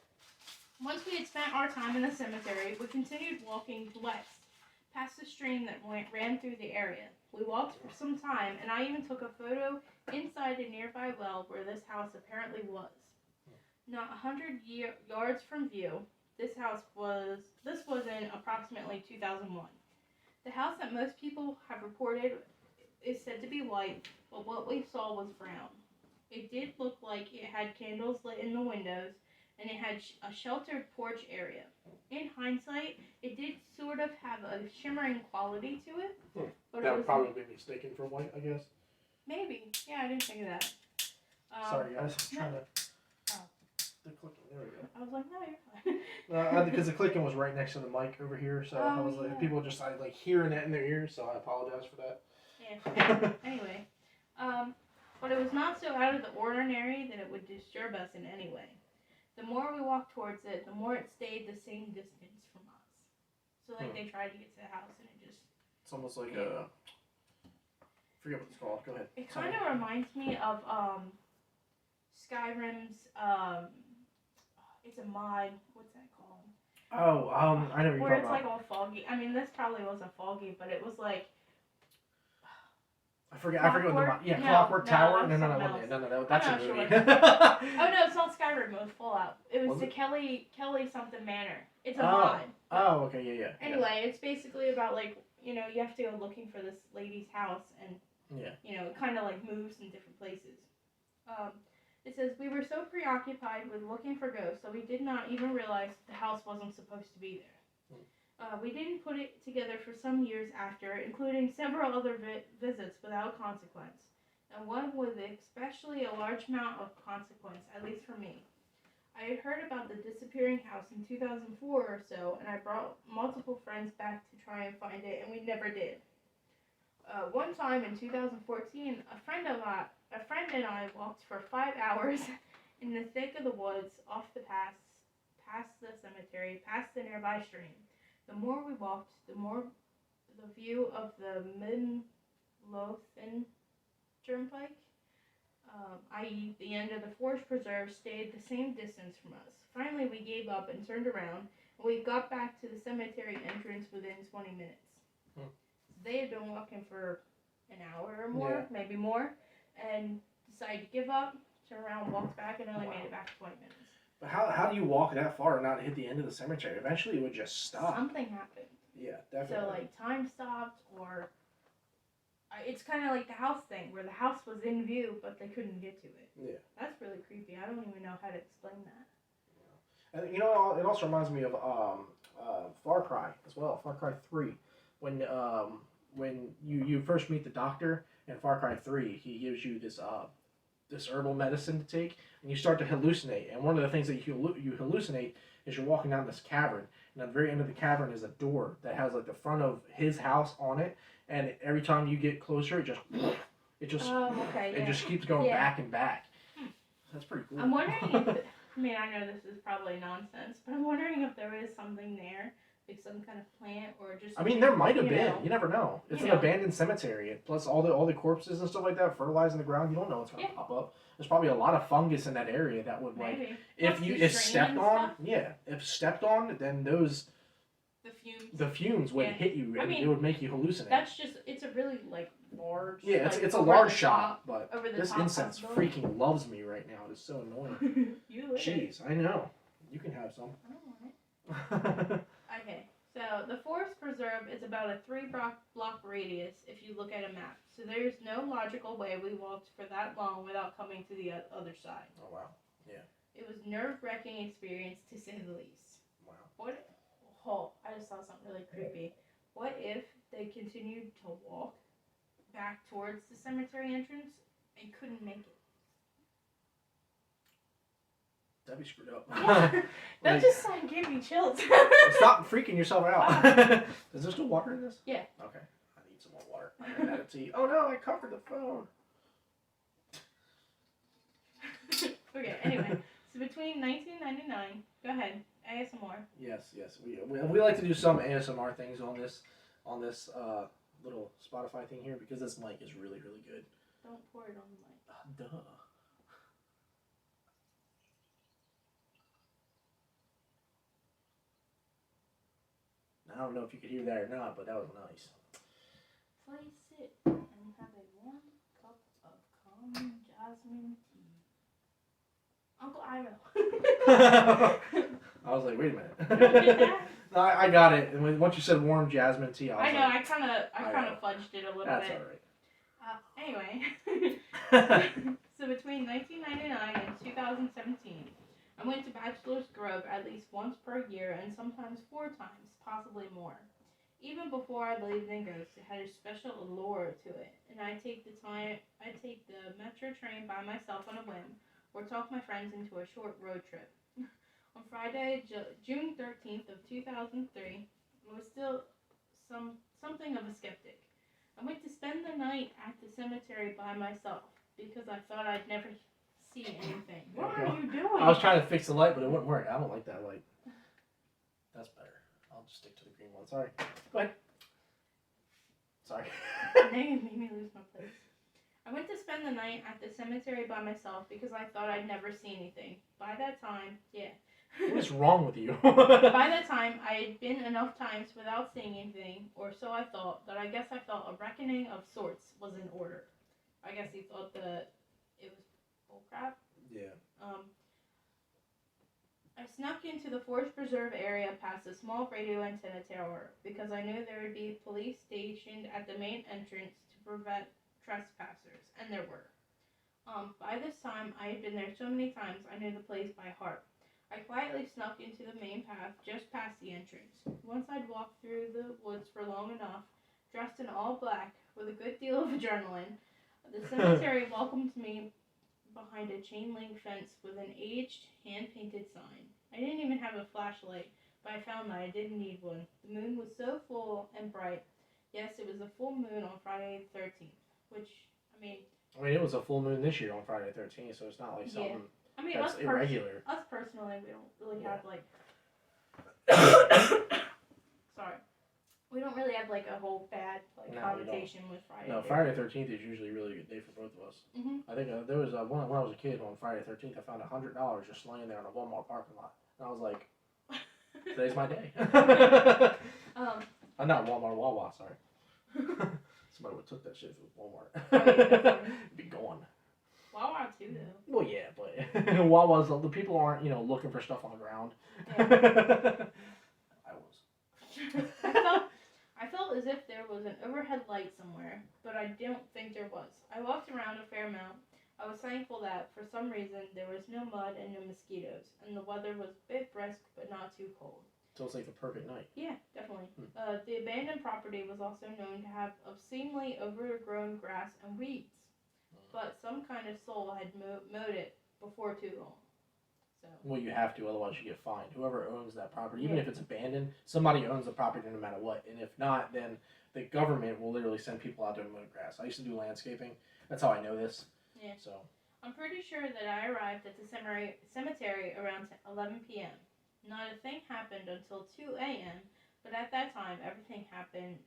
Once we had spent our time in the cemetery, we continued walking west, past a stream that ran through the area. We walked for some time, and I even took a photo inside a nearby well where this house apparently was. Not 100 yards from view, this was in approximately 2001. The house that most people have reported is said to be white, but what we saw was brown. It did look like it had candles lit in the windows, and it had a sheltered porch area. In hindsight, it did sort of have a shimmering quality to it. But that would probably be mistaken for white, I guess. Maybe. Yeah, I didn't think of that. Sorry, guys. I'm trying to... The clicking. There we go. I was like, no, you're fine. Because the clicking was right next to the mic over here, so I was like, people just started like hearing it in their ears, so I apologize for that. Yeah. Anyway, but it was not so out of the ordinary that it would disturb us in any way. The more we walked towards it, the more it stayed the same distance from us. So they tried to get to the house, and it just... It's almost like a... I forget what it's called. Go ahead. It kind of reminds me of Skyrim's... It's a mod. What's that called? Oh, I know what you're talking about. Where it's like all foggy. I mean, this probably wasn't foggy, but it was like... I forget what the mod... Yeah, Clockwork Tower? No, that's a movie. Oh, no, it's not Skyrim. It was Fallout. It was the Kelly something manor. It's a mod. Oh, okay, yeah. Anyway, it's basically about, like, you know, you have to go looking for this lady's house, and, you know, it kind of, like, moves in different places. It says, we were so preoccupied with looking for ghosts that we did not even realize the house wasn't supposed to be there. We didn't put it together for some years after, including several other visits without consequence, and one with especially a large amount of consequence, at least for me. I had heard about the disappearing house in 2004 or so, and I brought multiple friends back to try and find it, and we never did. One time in 2014, a friend and I walked for 5 hours in the thick of the woods, off the pass, past the cemetery, past the nearby stream. The more we walked, the more the view of the Midlothian Turnpike, i.e. the end of the Forest Preserve, stayed the same distance from us. Finally, we gave up and turned around, and we got back to the cemetery entrance within 20 minutes. They had been walking for an hour or more, maybe more, and decided to give up, turn around, walked back, and only made it back 20 minutes. But how do you walk that far and not hit the end of the cemetery? Eventually it would just stop. Something happened. Yeah, definitely. So, like, time stopped, or... it's kind of like the house thing, where the house was in view, but they couldn't get to it. Yeah. That's really creepy. I don't even know how to explain that. Yeah. And, you know, it also reminds me of Far Cry as well, Far Cry 3. When you first meet the doctor in Far Cry 3, he gives you this herbal medicine to take, and you start to hallucinate. And one of the things that you hallucinate is you're walking down this cavern, and at the very end of the cavern is a door that has like the front of his house on it, and every time you get closer, it just keeps going back and back. That's pretty cool. I'm wondering if, I mean, I know this is probably nonsense, but I'm wondering if there is something there. Like some kind of plant, or just... I mean, there might have been. You never know. It's an abandoned cemetery. Plus, all the corpses and stuff like that fertilizing the ground. You don't know what's going to pop up. There's probably a lot of fungus in that area that would, like... If stepped on... Yeah. If stepped on, then those... The fumes would hit you, and it would make you hallucinate. That's just... It's a really, like, large... Yeah, it's a large shot, but this incense freaking loves me right now. It's so annoying. Jeez, I know. You can have some. I don't want it. Okay, so the Forest Preserve is about a 3-block radius if you look at a map. So there's no logical way we walked for that long without coming to the other side. Oh, wow. Yeah. It was nerve-wracking experience, to say the least. Wow. I just saw something really creepy. What if they continued to walk back towards the cemetery entrance and couldn't make it? That'd be screwed up. Yeah. That just gave me chills. Stop freaking yourself out. Wow. Is there still water in this? Yeah. Okay. I need some more water. I haven't had a tea. Oh no, I covered the phone. Okay, anyway. So between 1999, go ahead, ASMR. Yes. We like to do some ASMR things on this little Spotify thing here because this mic is really, really good. Don't pour it on the mic. Duh. I don't know if you could hear that or not, but that was nice. Please sit and have a warm cup of calm jasmine tea. Uncle Iro. I was like, wait a minute. No, I got it. And once you said warm jasmine tea, I know. Like, I kind of fudged it a little That's bit. That's all right. Anyway, so between 1999 and 2017, I went to Bachelor's Grove at least once per year and sometimes 4 times, possibly more. Even before I believed in ghosts, it had a special allure to it, and I take the metro train by myself on a whim, or talk my friends into a short road trip. On Friday, June 13th of 2003, I was still something of a skeptic. I went to spend the night at the cemetery by myself because I thought I'd never see anything. What are you doing? I was trying to fix the light, but it wouldn't work. I don't like that light. That's better. I'll just stick to the green one. Sorry. Go ahead. Sorry. Now you made me lose my place. I went to spend the night at the cemetery by myself because I thought I'd never see anything. By that time, yeah. What is wrong with you? By that time, I had been enough times without seeing anything, or so I thought, that I guess I felt a reckoning of sorts was in order. I guess he thought that it was bullcrap. Yeah. I snuck into the Forest Preserve area past a small radio antenna tower because I knew there would be police stationed at the main entrance to prevent trespassers, and there were. By this time, I had been there so many times I knew the place by heart. I quietly snuck into the main path just past the entrance. Once I'd walked through the woods for long enough, dressed in all black, with a good deal of adrenaline, the cemetery welcomed me behind a chain-link fence with an aged, hand-painted sign. I didn't even have a flashlight, but I found that I didn't need one. The moon was so full and bright. Yes, it was a full moon on Friday the 13th, which, I mean, it was a full moon this year on Friday the 13th, so it's not like something that's irregular. Us personally, we don't really have, like... Sorry. We don't really have, like, a whole bad connotation with Friday. No, Friday the 13th is usually a really good day for both of us. Mm-hmm. I think there was when I was a kid on Friday the 13th, I found $100 just laying there in a Walmart parking lot. And I was like, today's my day. Not Walmart, Wawa, sorry. Somebody would have took that shit if it was Walmart. It'd be gone. Wawa too, though. Well, yeah, but Wawa's, the people aren't, looking for stuff on the ground. Yeah. I was. I felt as if there was an overhead light somewhere, but I don't think there was. I walked around a fair amount. I was thankful that, for some reason, there was no mud and no mosquitoes, and the weather was a bit brisk, but not too cold. So it's like the perfect night. Yeah, definitely. The abandoned property was also known to have obscenely overgrown grass and weeds, but some kind of soul had mowed it before too long. So. Well, you have to, otherwise you get fined. Whoever owns that property, even if it's abandoned, somebody owns the property no matter what. And if not, then the government will literally send people out there to mow grass. I used to do landscaping. That's how I know this. Yeah. So. I'm pretty sure that I arrived at the cemetery around 11 p.m. Not a thing happened until 2 a.m., but at that time, everything happened,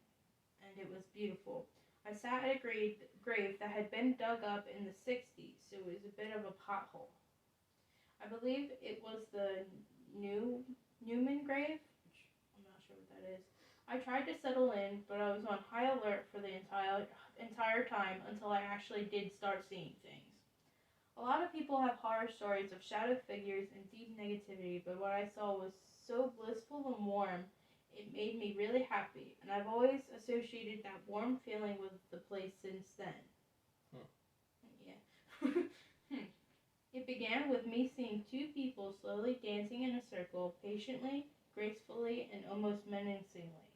and it was beautiful. I sat at a grave that had been dug up in the 60s, so it was a bit of a pothole. I believe it was the Newman grave, which I'm not sure what that is. I tried to settle in, but I was on high alert for the entire time until I actually did start seeing things. A lot of people have horror stories of shadow figures and deep negativity, but what I saw was so blissful and warm, it made me really happy, and I've always associated that warm feeling with the place since then. Yeah. It began with me seeing 2 people slowly dancing in a circle, patiently, gracefully, and almost menacingly.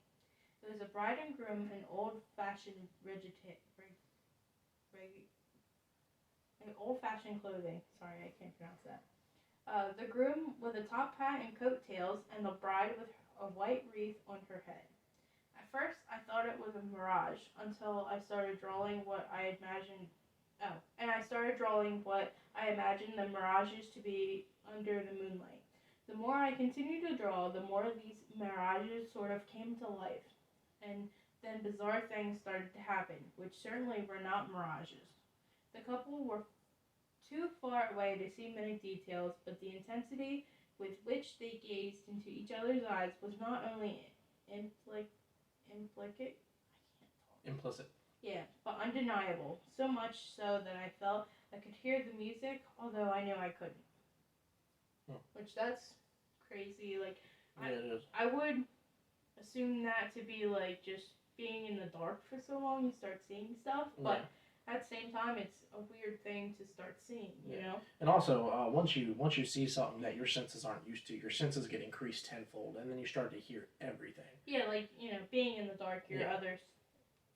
It was a bride and groom in old-fashioned clothing. Sorry, I can't pronounce that. The groom with a top hat and coattails, and the bride with a white wreath on her head. At first, I thought it was a mirage until I started drawing what I imagined. I imagined the mirages to be under the moonlight. The more I continued to draw, the more these mirages sort of came to life, and then bizarre things started to happen, which certainly were not mirages. The couple were too far away to see many details, but the intensity with which they gazed into each other's eyes was not only implicate. Implicit. Yeah, but undeniable. So much so that I felt I could hear the music, although I knew I couldn't. Which that's crazy. Like, yeah, it is. I would assume that to be like just being in the dark for so long, you start seeing stuff. But at the same time, it's a weird thing to start seeing. You know. And also, once you see something that your senses aren't used to, your senses get increased tenfold, and then you start to hear everything. Yeah, like being in the dark, your other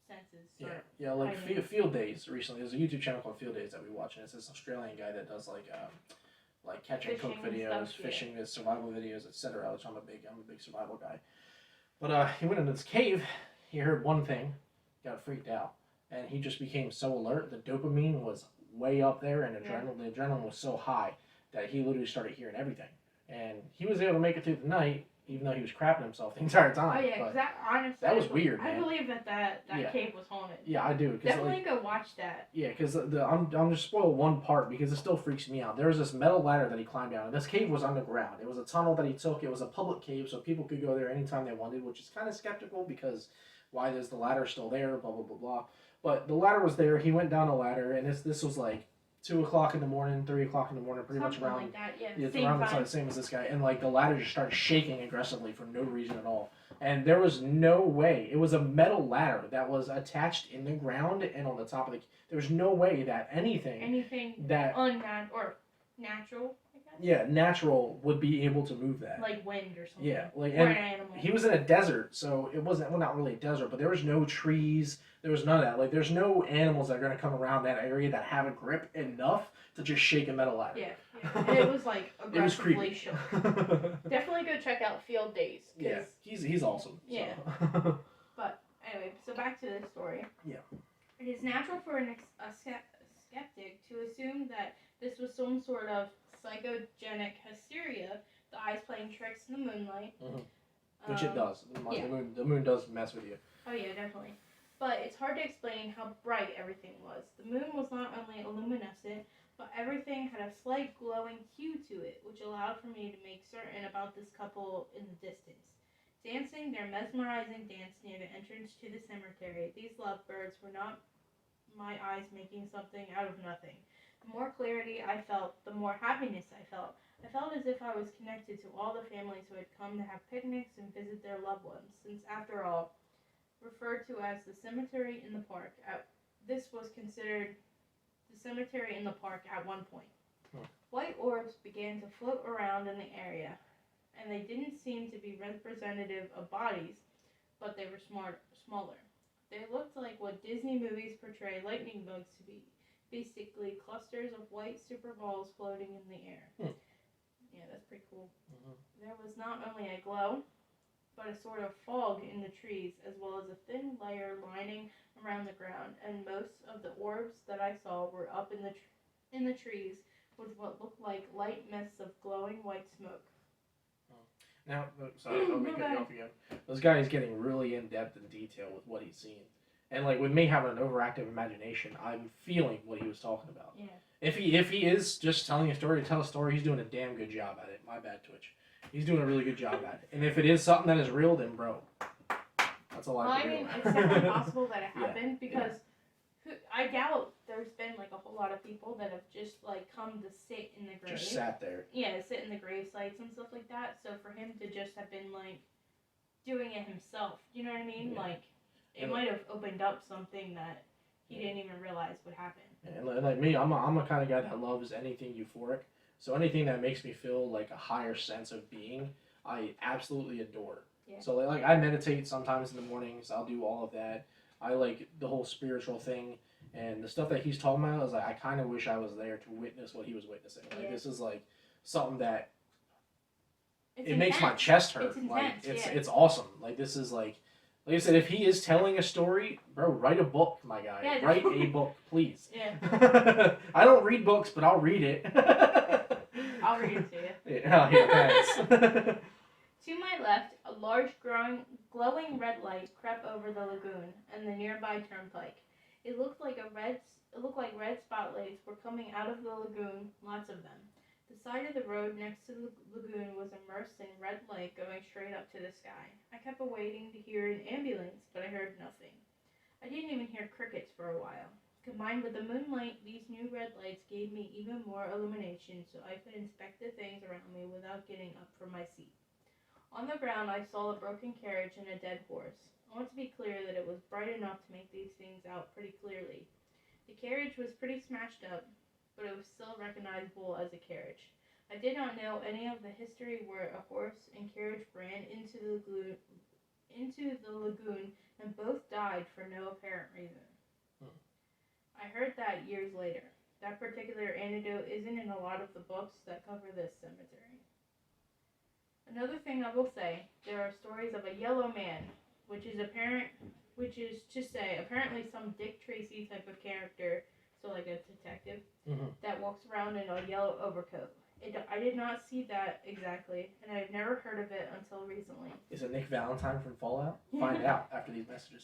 senses. Yeah, like Field Days recently. There's a YouTube channel called Field Days that we watch, and it's this Australian guy that does like catch and cook videos, fishing, survival videos, etc. Which I'm a big survival guy. But he went into this cave. He heard one thing, got freaked out, and he just became so alert. The dopamine was way up there, and the adrenaline was so high that he literally started hearing everything. And he was able to make it through the night, even though he was crapping himself the entire time. Oh yeah, honestly, that was weird, man. I believe that cave was haunted. Yeah, I do. Definitely go watch that. Yeah, because I'm just spoil one part because it still freaks me out. There was this metal ladder that he climbed down, and this cave was underground. It was a tunnel that he took. It was a public cave, so people could go there anytime they wanted, which is kind of skeptical because why is the ladder still there? Blah blah blah blah. But the ladder was there. He went down the ladder, and this was like 2:00 in the morning, 3:00 in the morning, pretty Something much around. Like that, yeah. It's around the time, same as this guy, and like the ladder just started shaking aggressively for no reason at all. And there was no way. It was a metal ladder that was attached in the ground and on the top of the. There was no way that anything that unnatural or natural. Yeah, natural would be able to move that. Like wind or something. Yeah, like or an animal. He was in a desert, so it wasn't not really a desert, but there was no trees. There was none of that. Like, there's no animals that are going to come around that area that have a grip enough to just shake a metal ladder. Yeah. And it was like aggressively shook. Definitely go check out Field Days. Yeah, he's awesome. Yeah. So. But anyway, so back to this story. Yeah. It is natural for a skeptic to assume that this was some sort of psychogenic hysteria, the eyes playing tricks in the moonlight. Mm-hmm. Which it does. The moon does mess with you. Oh yeah, definitely. But it's hard to explain how bright everything was. The moon was not only luminescent, but everything had a slight glowing hue to it, which allowed for me to make certain about this couple in the distance. Dancing their mesmerizing dance near the entrance to the cemetery, these lovebirds were not my eyes making something out of nothing. The more clarity I felt, the more happiness I felt. I felt as if I was connected to all the families who had come to have picnics and visit their loved ones, since after all, referred to as the cemetery in the park. This was considered the cemetery in the park at one point. White orbs began to float around in the area, and they didn't seem to be representative of bodies, but they were smaller. They looked like what Disney movies portray lightning bugs to be, basically clusters of white super balls floating in the air. Yeah, that's pretty cool. There was not only a glow, but a sort of fog in the trees, as well as a thin layer lining around the ground, and most of the orbs that I saw were up in the trees with what looked like light mists of glowing white smoke. Now, sorry, I'll make it off again. This guy is getting really in-depth and detailed with what he's seen. And like with me having an overactive imagination, I'm feeling what he was talking about. Yeah. If he is just telling a story to tell a story, he's doing a damn good job at it. My bad, Twitch. He's doing a really good job at it. And if it is something that is real, then bro, that's all I can do. I mean, it's definitely possible that it happened because I doubt there's been like a whole lot of people that have just like come to sit in the grave. Just sat there. Yeah, sit in the grave sites and stuff like that. So for him to just have been like doing it himself, you know what I mean? Yeah. Like it might have opened up something that he didn't even realize would happen. And like me, I'm a kind of guy that loves anything euphoric. So anything that makes me feel like a higher sense of being, I absolutely adore. Yeah. So like I meditate sometimes in the mornings. I'll do all of that. I like the whole spiritual thing, and the stuff that he's talking about is like I kind of wish I was there to witness what he was witnessing. Like this is like something that it makes my chest hurt. It's awesome. Like this is like I said, if he is telling a story, bro, write a book, my guy. Yeah, write a book, please. Yeah. I don't read books, but I'll read it. I'll read it to you. Yeah, thanks. To my left, a large glowing red light crept over the lagoon and the nearby turnpike. It looked like red spotlights were coming out of the lagoon, lots of them. The side of the road next to the lagoon was immersed in red light going straight up to the sky. I kept waiting to hear an ambulance, but I heard nothing. I didn't even hear crickets for a while. Combined with the moonlight, these new red lights gave me even more illumination so I could inspect the things around me without getting up from my seat. On the ground, I saw a broken carriage and a dead horse. I want to be clear that it was bright enough to make these things out pretty clearly. The carriage was pretty smashed up, but it was still recognizable as a carriage. I did not know any of the history where a horse and carriage ran into the lagoon and both died for no apparent reason. I heard that years later. That particular anecdote isn't in a lot of the books that cover this cemetery. Another thing I will say, there are stories of a yellow man, which is to say apparently some Dick Tracy type of character, so like a detective, that walks around in a yellow overcoat. I did not see that exactly, and I've never heard of it until recently. Is it Nick Valentine from Fallout? Find out after these messages.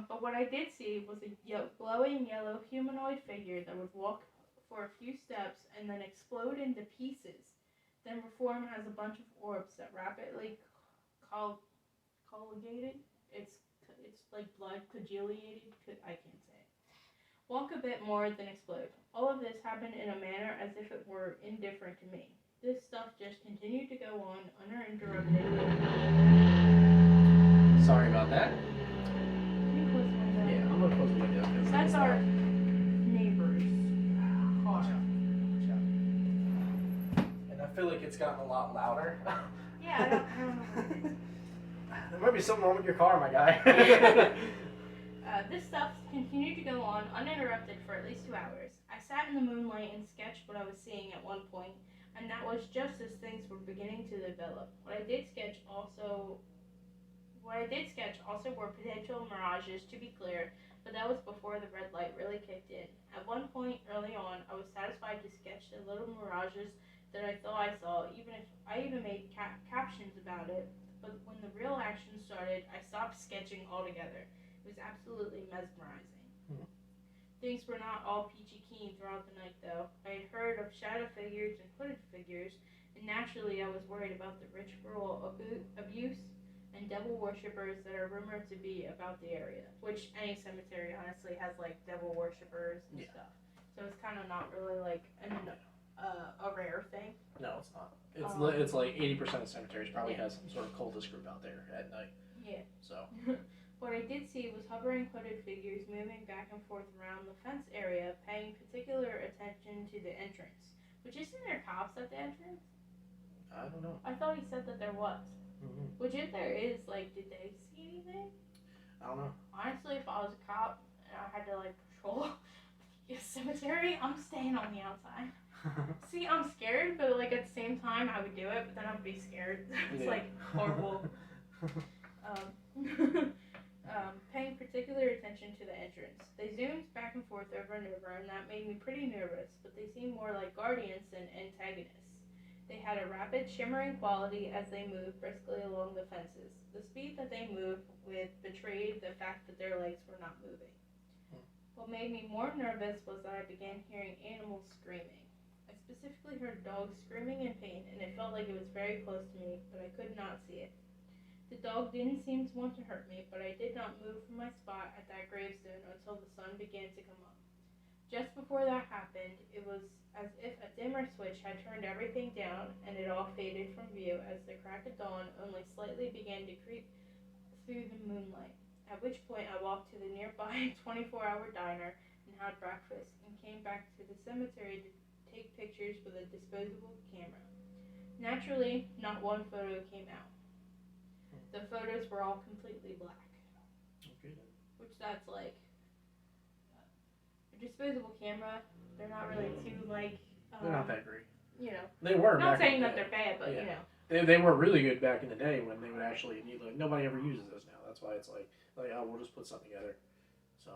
But what I did see was a glowing yellow humanoid figure that would walk for a few steps and then explode into pieces, then reform as a bunch of orbs that rapidly colligated. It's like blood congealated. I can't say it. Walk a bit more, then explode. All of this happened in a manner as if it were indifferent to me. This stuff just continued to go on uninterrupted. Sorry about that. Can you close the window? Yeah, I'm gonna close the window. That's our neighbors. Watch out. And I feel like it's gotten a lot louder. Yeah, I don't know what it is. There might be something wrong with your car, my guy. This stuff continued to go on uninterrupted for at least 2 hours. I sat in the moonlight and sketched what I was seeing at one point, and that was just as things were beginning to develop. What I did sketch also were potential mirages, to be clear, but that was before the red light really kicked in. At one point early on, I was satisfied to sketch the little mirages that I thought I saw, even if I even made captions about it. But when the real action started, I stopped sketching altogether. It was absolutely mesmerizing. Things were not all peachy keen throughout the night, though. I had heard of shadow figures and hooded figures, and naturally I was worried about the ritual abuse and devil worshippers that are rumored to be about the area. Which any cemetery honestly has like devil worshippers and stuff. So it's kind of not really like a rare thing. No, it's not. It's like 80% of cemeteries probably has some sort of cultist group out there at night. Yeah. So. What I did see was hovering hooded figures moving back and forth around the fence area, paying particular attention to the entrance. Which isn't there cops at the entrance? I don't know. I thought he said that there was. Which if there is, like, did they see anything? I don't know. Honestly, if I was a cop and I had to like patrol a cemetery, I'm staying on the outside. See, I'm scared, but like at the same time I would do it, but then I'd be scared. It's like horrible. Paying particular attention to the entrance. They zoomed back and forth over and over, and that made me pretty nervous, but they seemed more like guardians than antagonists. They had a rapid, shimmering quality as they moved briskly along the fences. The speed that they moved with betrayed the fact that their legs were not moving. What made me more nervous was that I began hearing animals screaming. I specifically heard dogs screaming in pain, and it felt like it was very close to me, but I could not see it. The dog didn't seem to want to hurt me, but I did not move from my spot at that gravestone until the sun began to come up. Just before that happened, it was as if a dimmer switch had turned everything down, and it all faded from view as the crack of dawn only slightly began to creep through the moonlight, at which point I walked to the nearby 24-hour diner and had breakfast, and came back to the cemetery to take pictures with a disposable camera. Naturally, not one photo came out. The photos were all completely black. Okay then. Which that's like a disposable camera. They're not really too like. They're not that great. You know. They were. Not saying that they're bad, but you know. They were really good back in the day when they would actually need. Like, nobody ever uses those now. That's why it's like oh, we'll just put something together. So.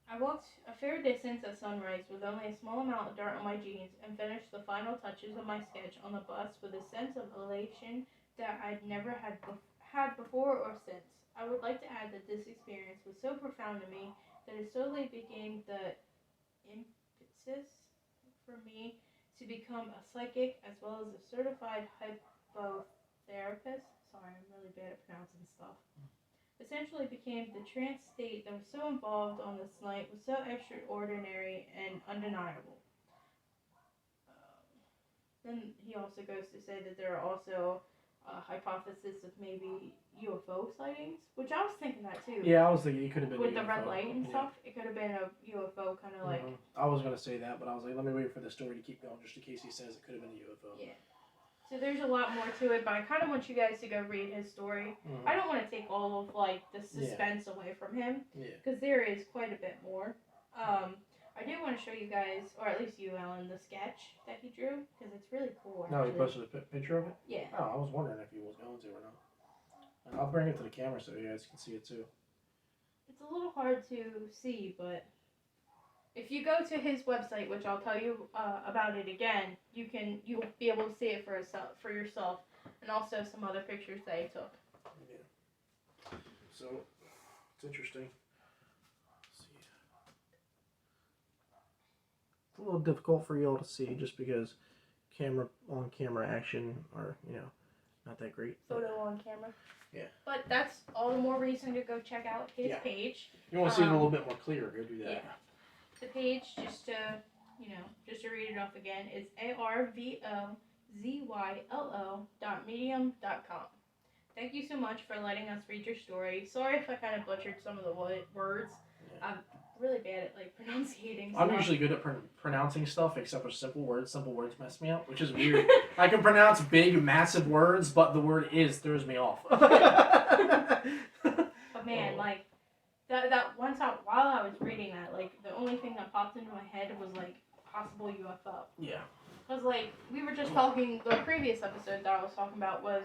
I walked a fair distance at sunrise with only a small amount of dirt on my jeans and finished the final touches of my sketch on the bus with a sense of elation that I'd never had before or since. I would like to add that this experience was so profound to me that it slowly became the impetus for me to become a psychic as well as a certified hypnotherapist. Sorry, I'm really bad at pronouncing stuff. Essentially became the trance state that was so involved on this night was so extraordinary and undeniable. Then he also goes to say that there are also hypothesis of maybe UFO sightings, which I was thinking that too. Yeah, I was thinking it could have been with a the red UFO. light and stuff. It could have been a UFO kind of like. I was gonna say that, but I was like, let me wait for the story to keep going, just in case he says it could have been a UFO. Yeah. So there's a lot more to it, but I kind of want you guys to go read his story. I don't want to take all of like the suspense away from him, because there is quite a bit more. I do want to show you guys, or at least you, Ellen, the sketch that he drew, because it's really cool. Actually. No, he posted a picture of it? Yeah. Oh, I was wondering if he was going to or not. And I'll bring it to the camera so you guys can see it too. It's a little hard to see, but if you go to his website, which I'll tell you about it again, you'll be able to see it for yourself, and also some other pictures that he took. Yeah. So, it's interesting. It's a little difficult for y'all to see just because on-camera action are, not that great. Photo on camera. Yeah. But that's all the more reason to go check out his page. You want to see it a little bit more clear, go do that. Yeah. The page, just to read it off again, is arvozyllo.medium.com. Thank you so much for letting us read your story. Sorry if I kind of butchered some of the words. Yeah. I'm really bad at pronunciating stuff. I'm usually good at pronouncing stuff, except for simple words. Simple words mess me up, which is weird. I can pronounce big, massive words, but the word "is" throws me off. But man, that one time while I was reading that, the only thing that popped into my head was possible UFO. Yeah. Because we were just talking, the previous episode that I was talking about was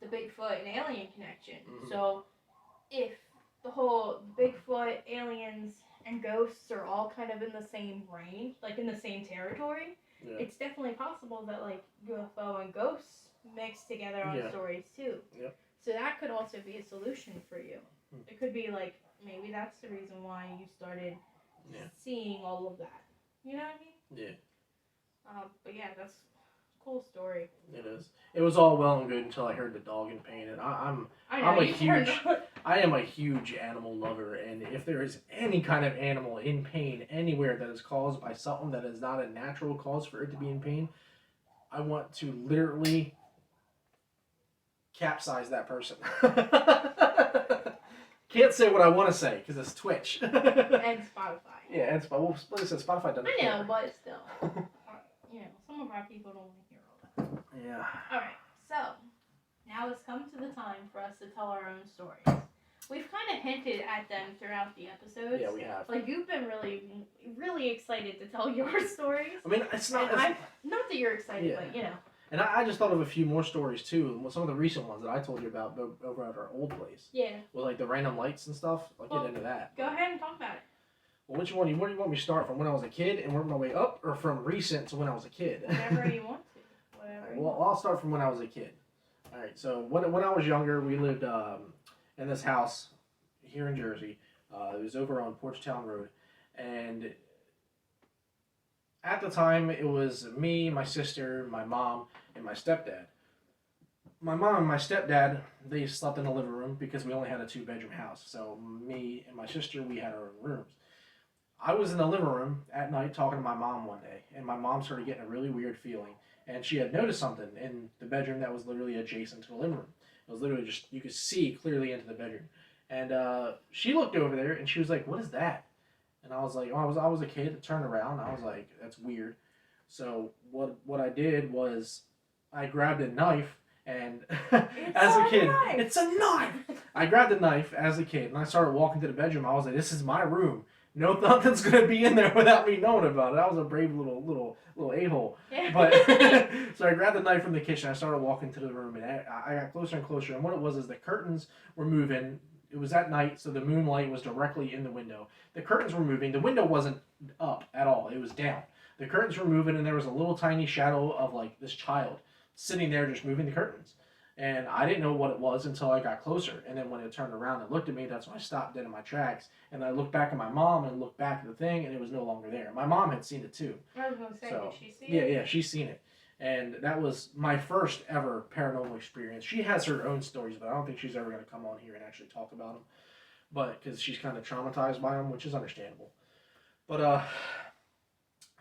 the Bigfoot and alien connection. Mm-hmm. So if the whole Bigfoot, aliens, and ghosts are all kind of in the same range, in the same territory, it's definitely possible that UFO and ghosts mix together on stories too. Yep. So that could also be a solution for you. It could be maybe that's the reason why you started seeing all of that. You know what I mean? Yeah. But yeah, that's a cool story. It is. It was all well and good until I heard the dog in pain, and I am a huge animal lover, and if there is any kind of animal in pain anywhere that is caused by something that is not a natural cause for it to be in pain, I want to literally capsize that person. Can't say what I want to say because it's Twitch. And Spotify. Yeah, and Spotify doesn't. I know, but still. Some of our people don't want to hear all that. Yeah. Alright, so now it's come to the time for us to tell our own stories. We've kind of hinted at them throughout the episodes. Yeah, we have. You've been really, really excited to tell your stories. I mean, it's not. Not that you're excited, but And I just thought of a few more stories too. Some of the recent ones that I told you about over at our old place. Yeah. With the random lights and stuff. I'll get into that. Go ahead and talk about it. Well, what do you want me to start from when I was a kid and work my way up, or from recent to when I was a kid? Whatever you want to. I'll start from when I was a kid. All right. So when I was younger, we lived in this house here in Jersey. It was over on Porchtown Road, and at the time it was me, my sister, my mom, and my stepdad. My mom and my stepdad, they slept in the living room because we only had a 2-bedroom house. So me and my sister, we had our own rooms. I was in the living room at night talking to my mom one day, and my mom started getting a really weird feeling. And she had noticed something in the bedroom that was literally adjacent to the living room. It was literally just, you could see clearly into the bedroom. And she looked over there, and she was like, "What is that?" And I was like, I was a kid, I turned around, I was like, that's weird. So what I did was, I grabbed a knife, and as a kid, it's a knife! I grabbed a knife as a kid, and I started walking to the bedroom. I was like, this is my room. No, nothing's gonna be in there without me knowing about it. I was a brave little a-hole. Yeah. But so I grabbed the knife from the kitchen. I started walking to the room, and I got closer and closer. And what it was is the curtains were moving. It was at night, so the moonlight was directly in the window. The curtains were moving. The window wasn't up at all. It was down. The curtains were moving, and there was a little tiny shadow of this child sitting there just moving the curtains. And I didn't know what it was until I got closer. And then when it turned around and looked at me, that's when I stopped dead in my tracks. And I looked back at my mom and looked back at the thing, and it was no longer there. My mom had seen it too. I was going to say, did she see it? Yeah, she's seen it. And that was my first ever paranormal experience. She has her own stories, but I don't think she's ever going to come on here and actually talk about them. But because she's kind of traumatized by them, which is understandable. But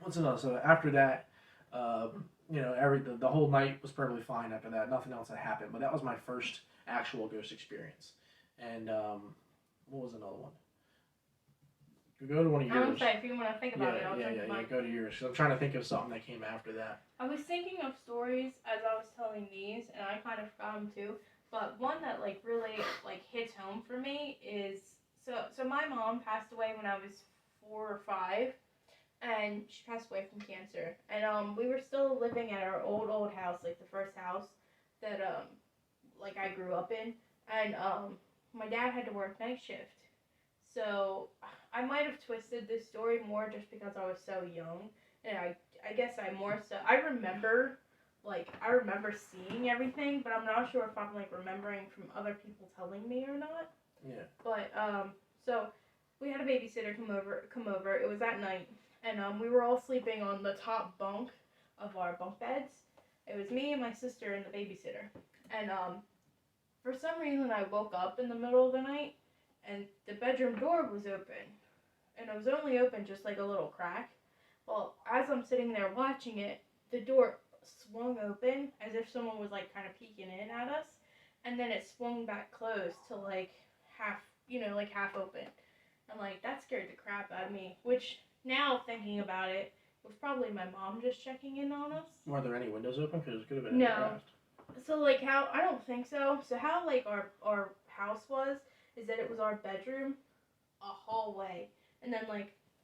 what's another? So after that, the whole night was perfectly fine after that. Nothing else had happened. But that was my first actual ghost experience. And what was another one? Go to one of yours. I'm sorry, if you want to think about it, I'll go to yours. I'm trying to think of something that came after that. I was thinking of stories as I was telling these, and I kind of forgot them too. But one that really hits home for me is so my mom passed away when I was 4 or 5. And she passed away from cancer. And we were still living at our old house, like the first house that I grew up in. And my dad had to work night shift. So I might have twisted this story more just because I was so young. And I guess I remember seeing everything, but I'm not sure if I'm remembering from other people telling me or not. Yeah. But so we had a babysitter come over. It was at night. And we were all sleeping on the top bunk of our bunk beds. It was me and my sister and the babysitter. And for some reason I woke up in the middle of the night and the bedroom door was open. And it was only open just a little crack. Well, as I'm sitting there watching it, the door swung open as if someone was kind of peeking in at us. And then it swung back closed to half open. And that scared the crap out of me, which... Now, thinking about it, it was probably my mom just checking in on us. Were there any windows open? Because it could have been no. So, how... I don't think so. So, how, our house was, is that it was our bedroom, a hallway, and then,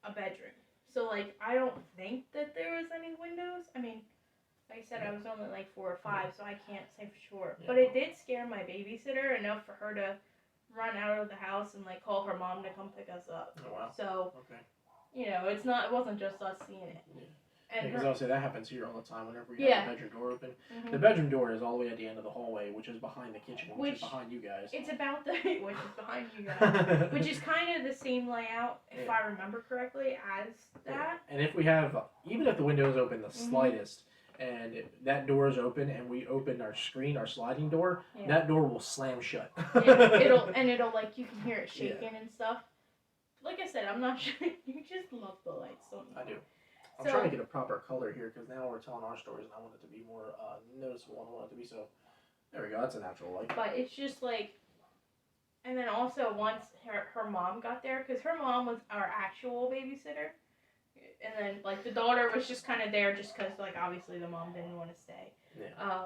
a bedroom. So, I don't think that there was any windows. I mean, like I said, I was only, 4 or 5, so I can't say for sure. Yeah. But it did scare my babysitter enough for her to run out of the house and, call her mom to come pick us up. Oh, wow. So... Okay. It wasn't just us seeing it. Yeah. Because I would say that happens here all the time whenever we have the bedroom door open. Mm-hmm. The bedroom door is all the way at the end of the hallway, which is behind the kitchen, which is behind you guys. It's about which is behind you guys, which is kind of the same layout, if I remember correctly, as that. Yeah. And if we have, even if the window is open the slightest, and that door is open, and we open our sliding door, that door will slam shut. It'll you can hear it shaking and stuff. Like I said, I'm not sure. You just love the lights, don't you? I do. I'm trying to get a proper color here because now we're telling our stories and I want it to be more noticeable. I want it to be so. There we go. That's a natural light. But it's just and then also once her mom got there, because her mom was our actual babysitter, and then the daughter was just kind of there just because obviously the mom didn't want to stay. Yeah.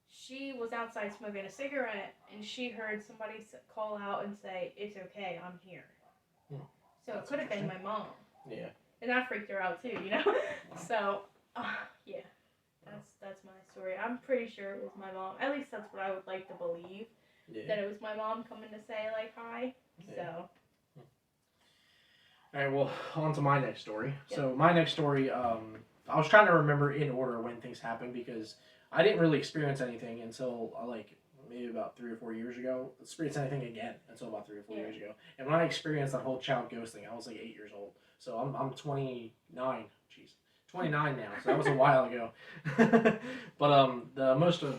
She was outside smoking a cigarette and she heard somebody call out and say, "It's okay, I'm here." So it could have been my mom. Yeah. And that freaked her out too, So, yeah. That's my story. I'm pretty sure it was my mom. At least that's what I would like to believe. Yeah. That it was my mom coming to say hi. Yeah. So. Alright, well, on to my next story. Yeah. So my next story, I was trying to remember in order when things happened because I didn't really experience anything until maybe about 3 or 4 years ago. Experienced anything again until about 3 or 4 years ago. And when I experienced that whole child ghost thing, I was 8 years old. So I'm 29. Jeez, 29 now. So that was a while ago. But the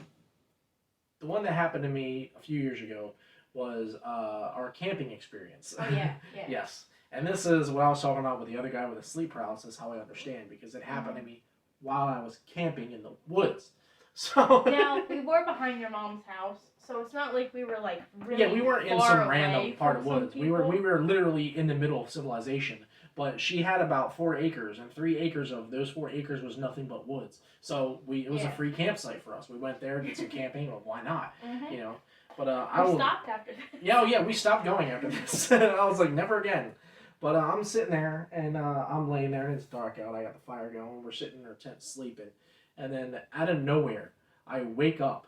one that happened to me a few years ago was our camping experience. Oh yeah. Yes. And this is what I was talking about with the other guy with the sleep paralysis. How I understand because it happened to me while I was camping in the woods. So now we were behind your mom's house, so it's not like we were really we weren't in some random part of woods. We were literally in the middle of civilization. But she had about 4 acres, and 3 acres of those 4 acres was nothing but woods. So it was a free campsite for us. We went there, did some camping. Well, why not? Mm-hmm. But we stopped after this. Yeah, we stopped going after this. I was like, never again. But I'm sitting there, and I'm laying there, and it's dark out. I got the fire going. We're sitting in our tent sleeping. And then out of nowhere, I wake up.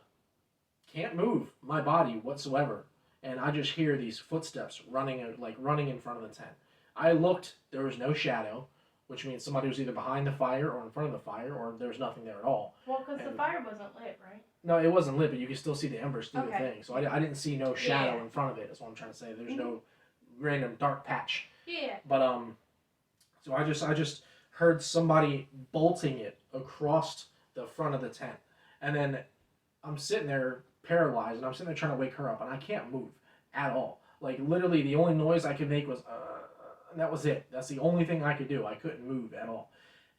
Can't move my body whatsoever. And I just hear these footsteps running in front of the tent. I looked. There was no shadow. which means somebody was either behind the fire or in front of the fire, or there's nothing there at all. Well, because the fire wasn't lit, right? No, it wasn't lit, but you can still see the embers through the Okay. thing. So I didn't see no shadow in front of it. That's what I'm trying to say. There's no random dark patch. Yeah. But so I just heard somebody bolting it across the front of the tent, and then I'm sitting there paralyzed, and I'm sitting there trying to wake her up, and I can't move at all. Like literally, the only noise I could make was and that was it. That's the only thing I could do. I couldn't move at all.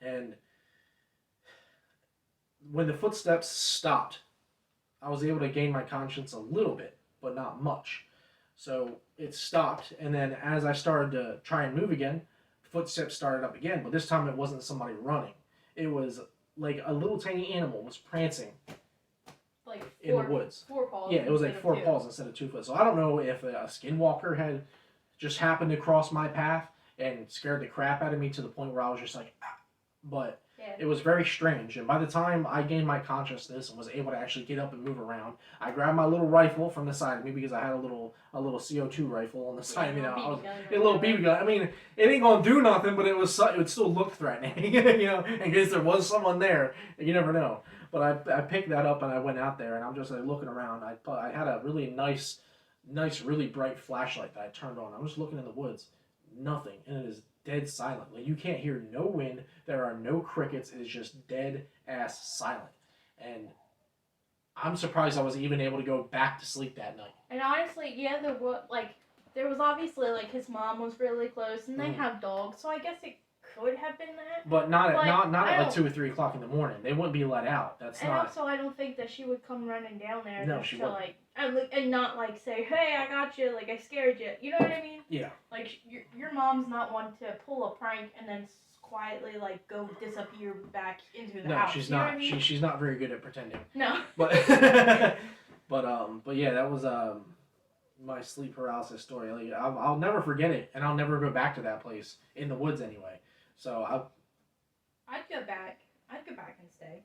And when the footsteps stopped, I was able to gain my conscience a little bit, but not much. So it stopped, and then as I started to try and move again, footsteps started up again, but this time it wasn't somebody running. It was like a little tiny animal was prancing like in the woods. 4 paws. Yeah, it was like 4 paws instead of 2 foot. So I don't know if a skinwalker had just happened to cross my path and scared the crap out of me to the point where I was just like, ah. But it was very strange. And by the time I gained my consciousness and was able to actually get up and move around, I grabbed my little rifle from the side of me because I had a little CO2 rifle on the side of me now. A little BB gun. I mean, it ain't gonna do nothing, but it would still look threatening, you know, in case there was someone there. You never know. But I picked that up and I went out there and I'm just like looking around. I had a really nice, really bright flashlight that I turned on. I'm just looking in the woods, nothing, and it is dead silent. Like you can't hear no wind. There are no crickets. It is just dead ass silent. And I'm surprised I was even able to go back to sleep that night. And honestly, yeah, there was obviously like his mom was really close, and they have dogs, so I guess it could have been that. But not at like 2 or 3 o'clock in the morning. They wouldn't be let out. And also, I don't think that she would come running down there. No, she wouldn't. Like and not like say, hey, I got you, like I scared you. You know what I mean? Yeah. Like your mom's not one to pull a prank and then quietly like go disappear back into the house. No, she's you know not. What I mean? She's not very good at pretending. No. But but yeah, that was my sleep paralysis story. Like I'll never forget it, and I'll never go back to that place in the woods anyway. So I'd go back. I'd go back and stay.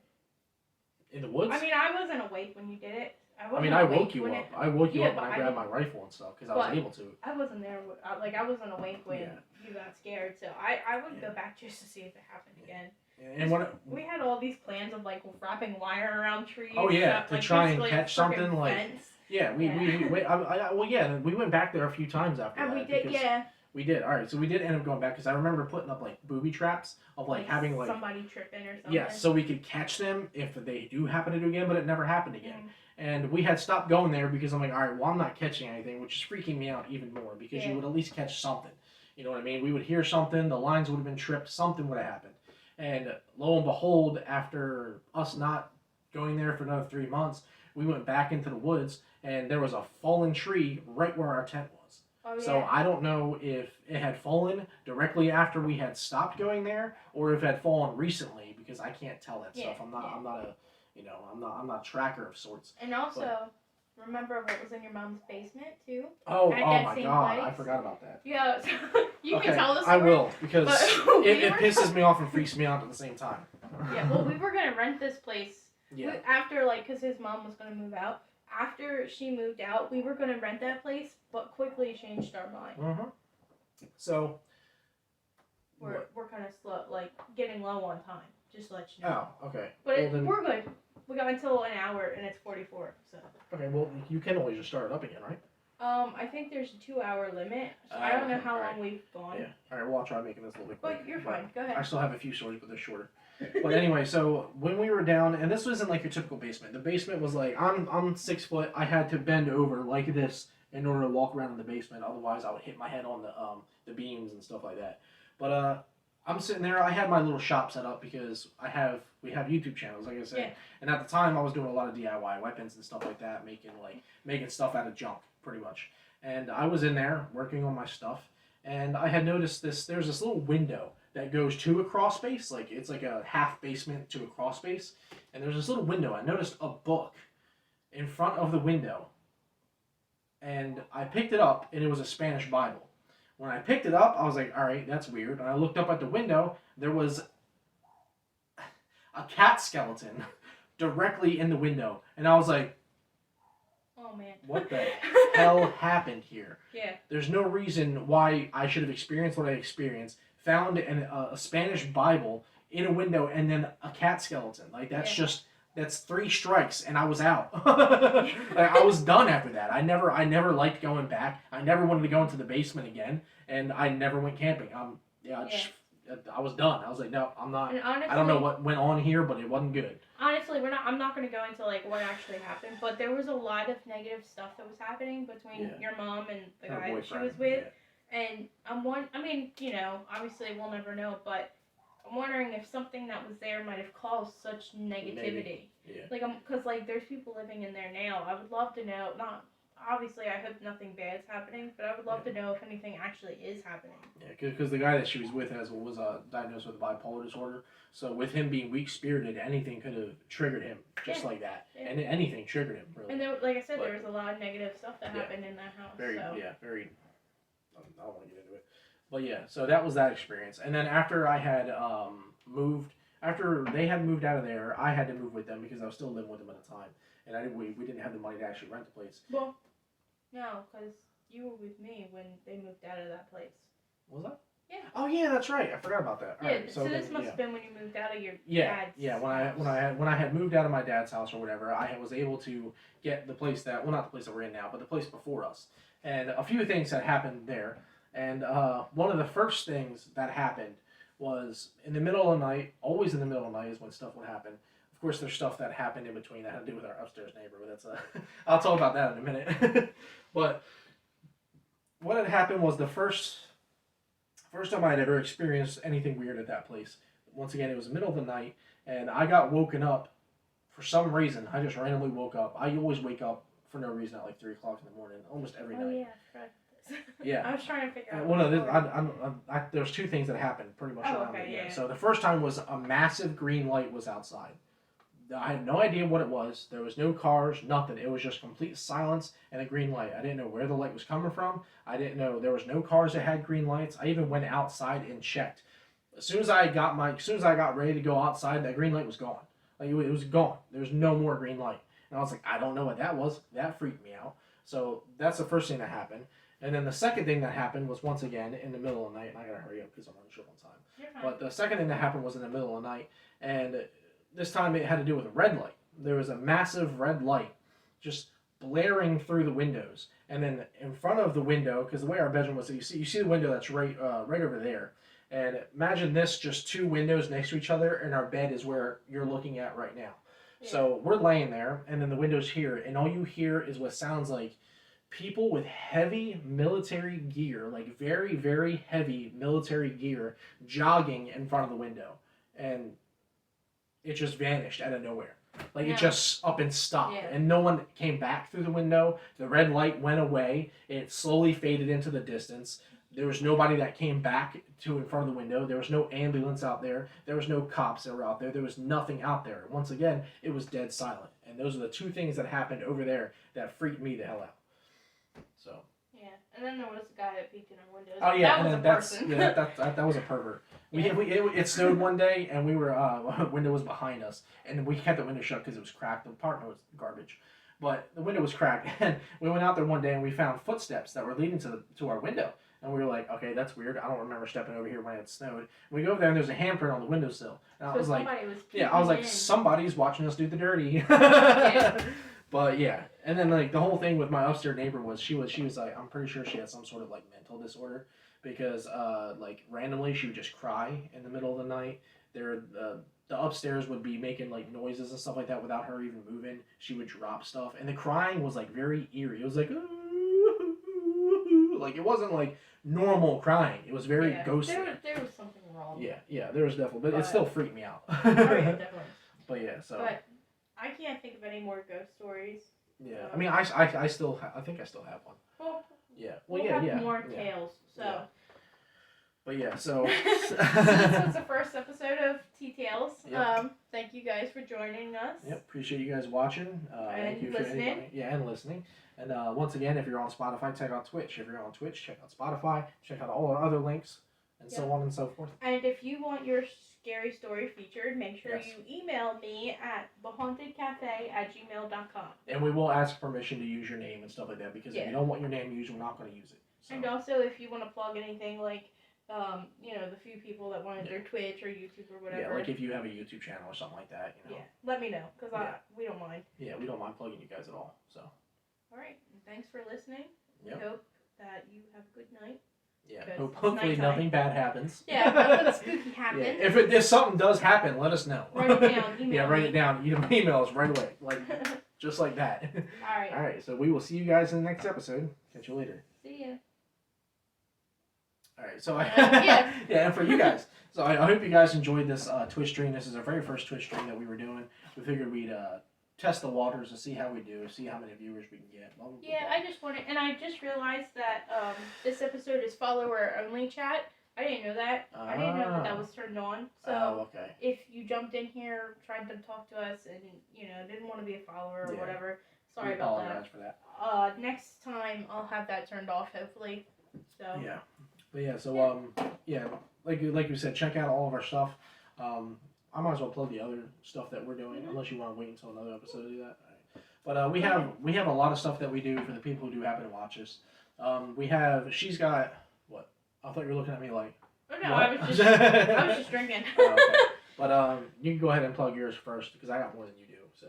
In the woods? I mean, I wasn't awake when you did it. I woke you up. I woke you up when I grabbed my rifle and stuff because I was able to. I wasn't there. I wasn't awake when you got scared. So I would go back just to see if it happened again. And we had all these plans of like wrapping wire around trees. Oh yeah, stuff, to like, try and catch something like. Fence. Yeah, we went back there a few times after that. And we did, yeah. We did. All right, so we did end up going back because I remember putting up like booby traps of like having like somebody tripping or something. Yeah, so we could catch them if they do happen to do again, but it never happened again. And we had stopped going there because I'm like, all right, well, I'm not catching anything, which is freaking me out even more because you would at least catch something. You know what I mean? We would hear something, the lines would have been tripped, something would have happened. And lo and behold, after us not going there for another 3 months, we went back into the woods and there was a fallen tree right where our tent was. Oh, yeah. So I don't know if it had fallen directly after we had stopped going there or if it had fallen recently because I can't tell that stuff. I'm not a tracker of sorts. And also, remember what was in your mom's basement too? Oh my god, place? I forgot about that. Yeah, so you can tell the story. I will because it pisses me off and freaks me out at the same time. Yeah, well, we were gonna rent this place. Yeah. After because his mom was gonna move out. After she moved out, we were gonna rent that place, but quickly changed our mind. So we're kind of slow, like getting low on time. Just to let you know. Oh, okay. But we're good. We got until an hour, and it's 44. So. Okay, well, you can always just start it up again, right? I think there's a 2-hour limit. So I don't know how long we've gone. Yeah. All right. Well, I'll try making this a little bit quicker. But you're fine. Go ahead. I still have a few stories, but they're shorter. But anyway, so when we were down, and this wasn't like your typical basement. The basement was like I'm 6 foot. I had to bend over like this in order to walk around in the basement. Otherwise, I would hit my head on the beams and stuff like that. But I'm sitting there. I had my little shop set up because we have YouTube channels, like I said. Yeah. And at the time, I was doing a lot of DIY weapons and stuff like that, making stuff out of junk, pretty much. And I was in there working on my stuff, and I had noticed there's this little window that goes to a crawl space, like it's like a half basement to a crawl space, and there's this little window. I noticed a book in front of the window, and I picked it up, and it was a Spanish Bible. When I picked it up, I was like, all right, that's weird. And I looked up at the window. There was a cat skeleton directly in the window. And I was like, oh, man. What the hell happened here? Yeah. There's no reason why I should have experienced what I experienced, found a Spanish Bible in a window, and then a cat skeleton. Like that's 3 strikes, and I was out. Like, I was done after that. I never liked going back. I never wanted to go into the basement again, and I never went camping. I was done. I was like, no, I'm not. Honestly, I don't know what went on here, but it wasn't good. Honestly, I'm not going to go into like what actually happened, but there was a lot of negative stuff that was happening between your mom and the guy that she was with, and obviously we'll never know, but I'm wondering if something that was there might have caused such negativity. Yeah. Like, cause like there's people living in there now. I would love to know. Not obviously, I hope nothing bad's happening, but I would love to know if anything actually is happening. Yeah, because the guy that she was with was diagnosed with bipolar disorder. So with him being weak-spirited, anything could have triggered him just like that, and anything triggered him really. And there, like I said, there was a lot of negative stuff that happened in that house. Very. I don't want to get into it, but yeah. So that was that experience, and then after I had moved. After they had moved out of there, I had to move with them because I was still living with them at the time, and we didn't have the money to actually rent the place. Well, no, because you were with me when they moved out of that place. Was that? Yeah. Oh yeah, that's right. I forgot about that. Yeah. Right, so this must have been when you moved out of your dad's. Yeah. When I had moved out of my dad's house or whatever, I was able to get the place that not the place that we're in now, but the place before us, and a few things that happened there, and one of the first things that happened was in the middle of the night. Always in the middle of the night is when stuff would happen. Of course, there's stuff that happened in between that had to do with our upstairs neighbor, but that's I'll talk about that in a minute. But what had happened was the first time I had ever experienced anything weird at that place. Once again, it was the middle of the night, and I got woken up for some reason. I just randomly woke up. I always wake up for no reason at like 3 o'clock in the morning, almost every night. Yeah, right. Yeah. I was trying to figure out. Well, there's 2 things that happened pretty much around it. Yeah. So the first time was a massive green light was outside. I had no idea what it was. There was no cars, nothing. It was just complete silence and a green light. I didn't know where the light was coming from. I didn't know there was no cars that had green lights. I even went outside and checked. As soon as I got ready to go outside, that green light was gone. Like it was gone. There was no more green light. And I was like, I don't know what that was. That freaked me out. So that's the first thing that happened. And then the second thing that happened was once again in the middle of the night, and I gotta hurry up because I'm running short on time. Yeah. But the second thing that happened was in the middle of the night, and this time it had to do with a red light. There was a massive red light just blaring through the windows, and then in front of the window, because the way our bedroom was, you see the window that's right over there, and imagine this, just 2 windows next to each other, and our bed is where you're looking at right now. Yeah. So we're laying there, and then the window's here, and all you hear is what sounds like people with heavy military gear, like very, very heavy military gear, jogging in front of the window. And it just vanished out of nowhere. Like, it just up and stopped. Yeah. And no one came back through the window. The red light went away. It slowly faded into the distance. There was nobody that came back to in front of the window. There was no ambulance out there. There was no cops that were out there. There was nothing out there. Once again, it was dead silent. And those are the 2 things that happened over there that freaked me the hell out. So. Yeah, and then there was a guy that peeked in our windows. Oh yeah, that was a person. that was a pervert. It snowed one day, and we were window was behind us, and we kept the window shut because it was cracked. The apartment was garbage, but the window was cracked, and we went out there one day and we found footsteps that were leading to our window, and we were like, okay, that's weird. I don't remember stepping over here when it snowed. And we go over there and there's a handprint on the windowsill, and I was like, somebody's watching us do the dirty. Yeah. But yeah, and then like the whole thing with my upstairs neighbor was she was like, I'm pretty sure she had some sort of like mental disorder because like randomly she would just cry in the middle of the night. The upstairs would be making like noises and stuff like that without her even moving. She would drop stuff, and the crying was like very eerie. It was like like it wasn't like normal crying. It was very ghostly. There was something wrong. Yeah, there was definitely, but it still freaked me out. Oh, yeah, definitely. But yeah, so. But I can't think of any more ghost stories. Yeah, I mean, I think I still have one. Well, yeah. We'll have more tales. So. Yeah. But yeah, so. So this was the first episode of Tea Tales. Yep. Thank you guys for joining us. Yep, appreciate you guys watching. And listening. And listening. And once again, if you're on Spotify, check out Twitch. If you're on Twitch, check out Spotify. Check out all our other links, and so on and so forth. And if you want your scary story featured, make sure you email me at thehauntedcafe@gmail.com. And we will ask permission to use your name and stuff like that, because if you don't want your name used, we're not going to use it. So. And also, if you want to plug anything, like the few people that wanted their Twitch or YouTube or whatever. Yeah, like if you have a YouTube channel or something like that, Yeah, let me know, because we don't mind. Yeah, we don't mind plugging you guys at all, so. Alright, thanks for listening. Yep. We hope that you have a good night. Yeah, hopefully nothing bad happens. Yeah, nothing spooky happens. Yeah, if something does happen, let us know. Write it down, email write it down, email us right away, like, just like that. Alright. Alright, so we will see you guys in the next episode. Catch you later. See ya. Alright, so yeah, and for you guys, so I hope you guys enjoyed this Twitch stream. This is our very first Twitch stream that we were doing. We figured we'd test the waters to see how we do, see how many viewers we can get. Yeah, I just just realized that this episode is follower only chat. I didn't know that. I didn't know that was turned on. So okay. If you jumped in here, tried to talk to us, and didn't want to be a follower or whatever, sorry about that. I apologize for that. Next time I'll have that turned off, hopefully. So. Yeah. But yeah, so like you said, check out all of our stuff. I might as well plug the other stuff that we're doing, unless you want to wait until another episode to do that. But we have a lot of stuff that we do for the people who do happen to watch us. She's got what? I thought you were looking at me like. Oh no, what? I was just drinking. Oh, okay. But you can go ahead and plug yours first because I got more than you do. So.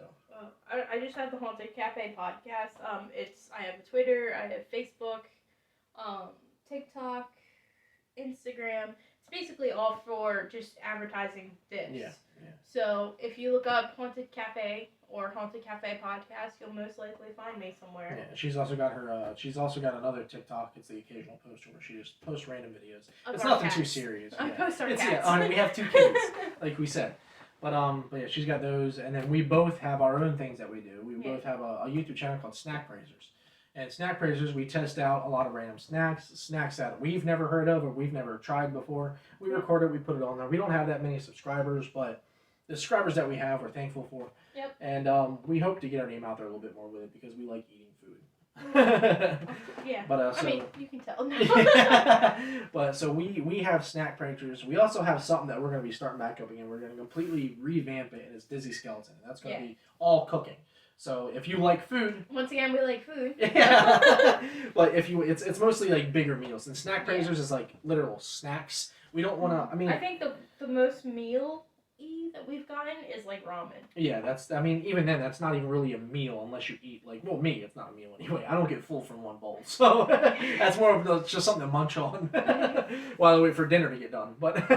I just have the Haunted Cafe podcast. I have a Twitter, I have Facebook, TikTok, Instagram. It's basically all for just advertising this. Yeah. So if you look up Haunted Cafe or Haunted Cafe podcast, you'll most likely find me somewhere. Yeah, she's also got her. She's also got another TikTok. It's the occasional poster where she just posts random videos. It's nothing too serious. I post our cats. Yeah, we have 2 kids, like we said. But yeah, she's got those, and then we both have our own things that we do. We both have a YouTube channel called Snack Praisers. And Snack Praisers, we test out a lot of random snacks that we've never heard of or we've never tried before. We record it, we put it on there. We don't have that many subscribers, but the subscribers that we have, we're thankful for. Yep. And we hope to get our name out there a little bit more with it because we like eating food. Yeah. But I mean, you can tell now. But so we have Snack Praisers. We also have something that we're going to be starting back up again. We're going to completely revamp it, and it's Dizzy Skeleton. And that's going to be all cooking. So if you like food, once again we like food. Yeah. But it's mostly like bigger meals, and Snack Praisers is like literal snacks. We don't want to. I mean, I think the most meal-y that we've gotten is like ramen. Yeah, even then that's not even really a meal unless you eat me. It's not a meal anyway. I don't get full from one bowl, so that's more of just something to munch on while I wait for dinner to get done. But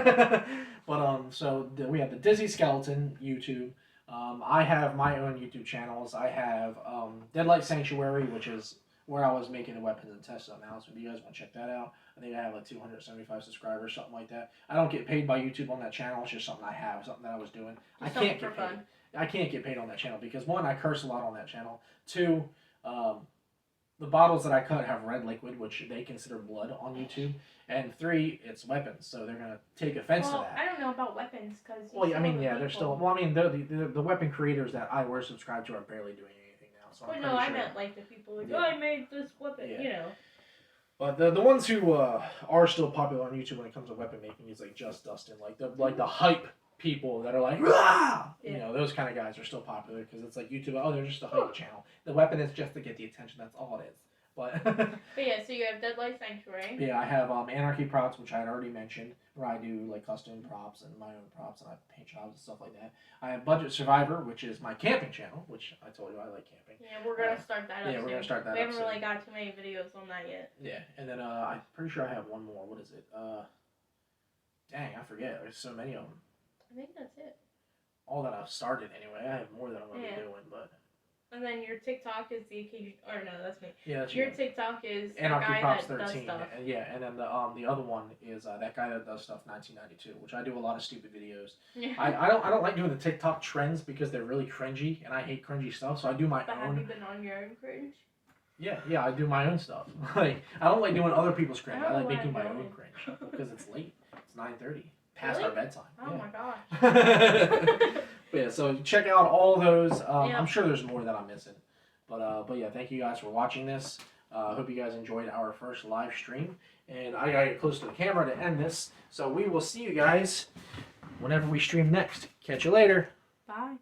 so we have the Dizzy Skeleton YouTube. I have my own YouTube channels. I have Deadlight Sanctuary, which is where I was making the weapons and tests on now. So if you guys want to check that out, I think I have like 275 subscribers, something like that. I don't get paid by YouTube on that channel. It's just something I have, something that I was doing. I can't get paid. I can't get paid on that channel because 1, I curse a lot on that channel. 2, the bottles that I cut have red liquid, which they consider blood on YouTube. And 3, it's weapons, so they're gonna take offense to that. I don't know about weapons because. Well, I mean, they're still. Well, I mean, the weapon creators that I were subscribed to are barely doing anything now. So but no, I meant like the people who I made this weapon, But the ones who are still popular on YouTube when it comes to weapon making is like Just Dustin, like the hype people that are like, Rah! Those kind of guys are still popular because it's like YouTube. Oh, they're just a hype channel. The weapon is just to get the attention. That's all it is. But yeah, so you have Deadlight Sanctuary. Yeah, I have Anarchy Props, which I had already mentioned, where I do like custom props and my own props, and I paint jobs and stuff like that. I have Budget Survivor, which is my camping channel, which I told you I like camping. Yeah, we're gonna start that up. Yeah, we're gonna start that up. We haven't really got too many videos on that yet. Yeah, and then I'm pretty sure I have one more. What is it? Dang, I forget. There's so many of them. I think that's it. All that I've started anyway. I have more that I'm gonna be doing, but. And then your TikTok is the occasion. Or no, that's me. Yeah, that's your TikTok is Anarchy the guy Props that 13. Does stuff. And then the other one is that guy that does stuff 1992, which I do a lot of stupid videos. Yeah. I don't like doing the TikTok trends because they're really cringy, and I hate cringy stuff. So I do my but own. Have you been on your own cringe? Yeah, I do my own stuff. Like I don't like doing other people's cringe. I like making my own going. cringe because it's late. It's 9:30, past our bedtime. Oh my gosh. But yeah, so check out all those. I'm sure there's more that I'm missing. But yeah, thank you guys for watching this. I hope you guys enjoyed our first live stream. And I gotta get close to the camera to end this. So we will see you guys whenever we stream next. Catch you later. Bye.